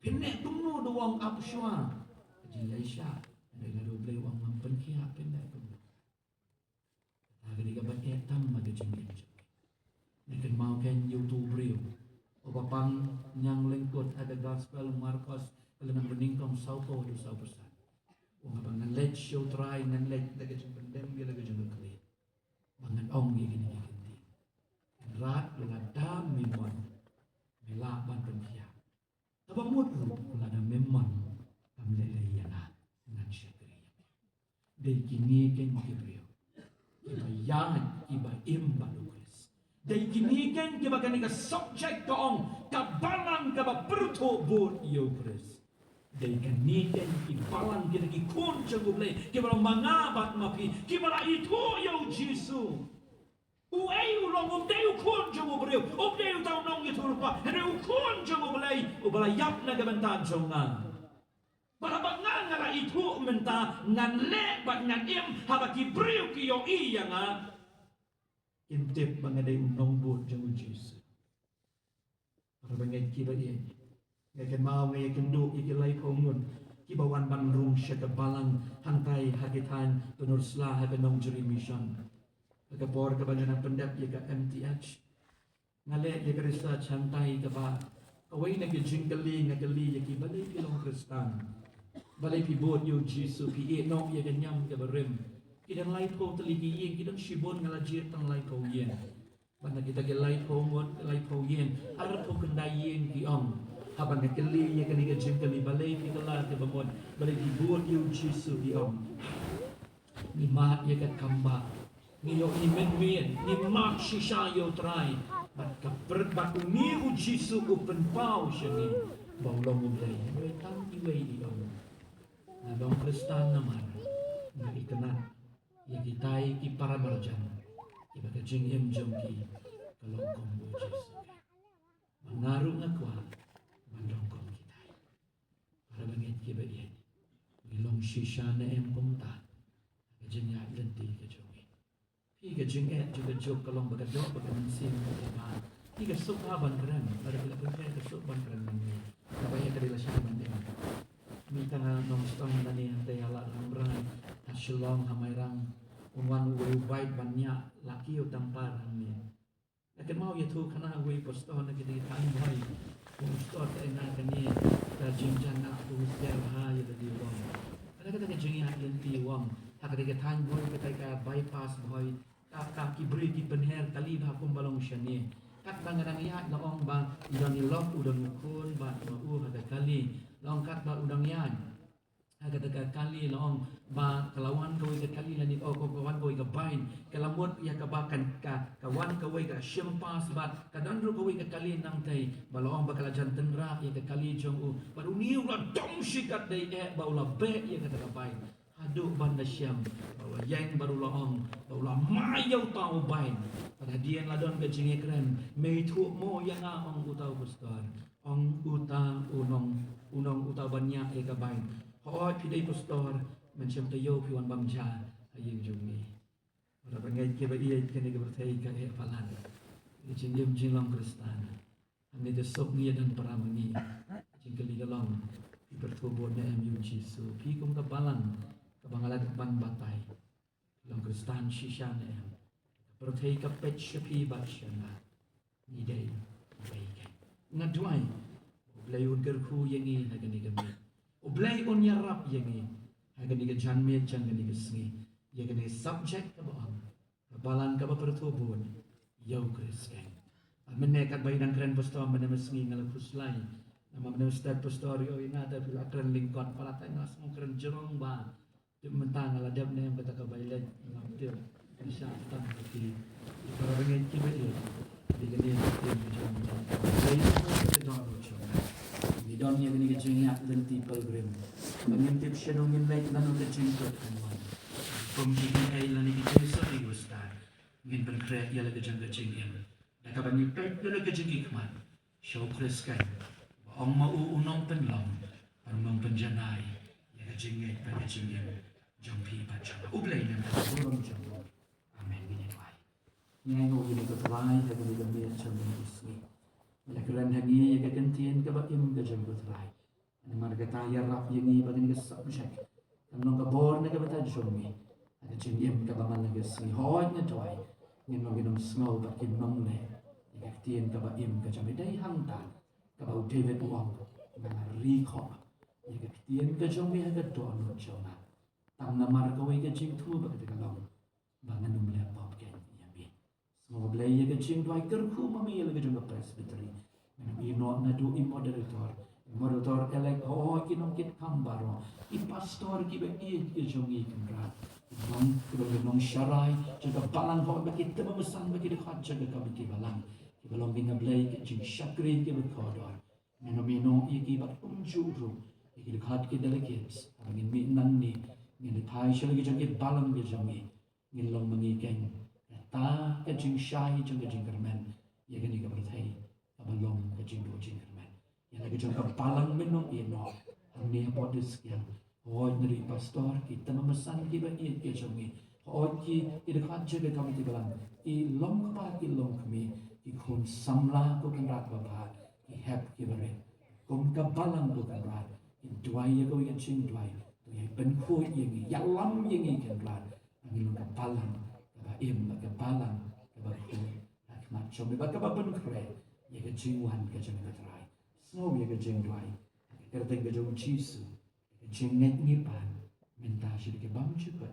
Pinnek temu da wong apsyua. Jadi Aisyah, ada lalu beli wong mampen kia pinnek temu. Kata dia gabat etam ada jengin. Nekan mau kan YouTube reel. Opapang nyang lengkot ada gospel Marcos kelenang beningkong sauko do sau persan. Wong abang nan let show try nan let daga jeng pendem dia daga jeng kali. Bangan ong gini gini. Rat dengan dam mimon. Mela ban penkia. Tabang mut pula ada memang kamlele yana dengan syakri. Dei kini ken kibrio. Kiba yan kiba imba lukris. Dei kini ken kiba kanika subject kaong kabalang kaba perto bot yo kris. Dei kini ken kibalang kita kikun cengguble kiba mangabat mapi kiba itu yo Jisu. Uai ulong umdeu kun jongo breu umdeu tau nong itu lupa reu kun jongo belai yap na gabentan jonga para bangang ngara itu menta ngan le bat ngan im habaki breu ki yo iya nga intip bangadai unong bot jongo Yesus para bangai ki ba ye ngaken mau ngaken du ikilai kongun kibawan banrung siya kabalang hantay hakitan penursla hakanong jury mission. Pagkapor kabangan ng pendap ya ka MTH. Ngale ya ka research hantay ka ba away nagijinggali nagali ya ki balay pilong kristan. Balay pibot yung Jisu pi no ya ganyam ka barim. Kidang light po taligi yin kidang shibon ngalajit ang light po yin. Bana kita ke light po yin arap po kanday yin ki habang nakali ya kaniga jinggali balay pi kala ke bamon balay pibot yung Jisu pi ni mat ya kat kamba ni yo ni menwen ni mak shisha yo try bat kapret bat uni u Jisu open pau siya ni bawlong umday may tang iway na dong kristan naman na ikanat ya kitay ki para marjan iba ka jingim jongki kalongkong mo Jisu mangarong akwa mandongkong kitay para bangit kiba yan ilong shisha na kumta kajing ya lenti kajongi pi kajing juga jok kalong bagadok bagamansin ba pi kasuk haban keren pada bila pun kasuk ban keren ni kabaya kadila siya man din mita nga nong stong na ni hantay hala ramran hasilong hamayrang unwan way white banya laki o tampar ni akan mau ya tu kana way posto na kiti tan boy posto ta ina kani ta jinjan na tu sel ha ya di wong kada kada jingi ha lenti wong hakada ka tan boy ka ka bypass boy ka kibri ki penher kali ba kumbalong siya ni kat bangarang ya laong ba idon ilok udon mukun ba mau hada kali laong kat ba udang yan agad kali laong ba kalawan kaway ka kali lani o kawan kaway ka bain kalamot ya kabakan ka kawan kaway ka syempas ba kadandro kaway ka kali nang tay balaong ba kalajan tenra ya ka kali jong u baru niu la dong sikat day ba ula be ya ka bain hadu banda syam bawa yang baru laong baula mayaw tao bain pada dian ladon ka jingi keren may tu mo yang ang utaw pastor ang utang unong utaw banyak ya ka bain Hoy pidai pastor macam tayo piwan bamja ayeng jumi. Ora bangai ke ba iya kene ke bertai ka e palan. Ijin yem jilang kristan. Ame de sok ni dan paramani. Jin kali dalam pi bertobo na em Jisu. Pi kum ka balang ka bangalat ban batai. Lang kristan shisha na em. Bertai ka pet shapi bakshana. Ni dai bai ka. Ngadwai. Blayun gerku yengi na gani gami. Oblay on yarap yengi hagan diga janmet jangan diga sngi yagan diga subject ka baang kabalan ka ba pertubon yaw kriskeng menekat bayi dan keren pastor menemas sngi ngalang puslay nama menemas step pastor yo inada bila keren lingkot palatay nga semua keren jerong ba di mentang aladab na yung kata ka bayilan ngaptil bisa tang di para bengin kiba yo diga niya tim jong bayi ko ka Idon niya gani kajing yak lenti pilgrim. Mengintip siya nung inlay lanong kajing pertemuan. Pembikin ay lani kajing sa digustan. Ngin pengkreat yala kajing kajing yan. Nakabani pek yala kajing ikman. Siyaw kreskan. Waong mauunong penlong. Parumang penjanay. Ya kajing ngay pa kajing yan. Jompi pa siya. Ublay na burong siya. Amen. Ginitway. Ngayon ko ginitway. Hagani kami at siya ng ismi. Lakaran hangi ya kagantian ka ba im ka jam butray. Ano margata ya rap yengi bagani ka subject. Ano ka bor na ka bata jomi. Ano jingim ka ba man na si hoy na toy. Ngino ginom snow ba kinong le. Ikaktian ka ba im ka jam day hangtan. Ka ba David Wong. Na riko. Ikaktian ka jomi hagat to ano joma. Tang na markaway ka jing tu ba ka long. Banganum le pop ken. Semua belaya kecing tu aikar ku mami lagi juga presbytery. Ino na do moderator. Moderator elek kinong kit kambaro. I pastor ki ba i jongi kamrat. Nong nong syarai juga balang ho ba kit memesan ba kit khat jaga ka ki balang. Ki balang binga belai kecing syakrin ki kodor. Meno i ki ba unjuru. Ki khat ki delegates. Angin mi nan ni. Ngin thai syalagi jongi balang bi jongi. Ngin long mangi keng. Ta kajing syai jeng kajing kermen ya gani ka berthai abalong kajing do jing kermen ya lagi jeng kapalang menong ino hamni podis yang hoy neri pastor kita memesan ki ba i ke jongi hoy ki dekat jaga kami ti balang i long pa ki long kami ki khun samla ko kan rat ba ki hep ki bare kom ka balang ko kan rat Dwai ya kau yang cing dwai, tu yang penhui yang ini, yang lam yang ini kan belan, angin kepalang, kebaim, kepalang, kebahui, akmat cumi, kebapen kere, ya ke cingwan ke cing ketrai, snow ya ke cing dwai, kerteng ke jong cisu, ke cing net ngipan, minta sih ke bang cukup.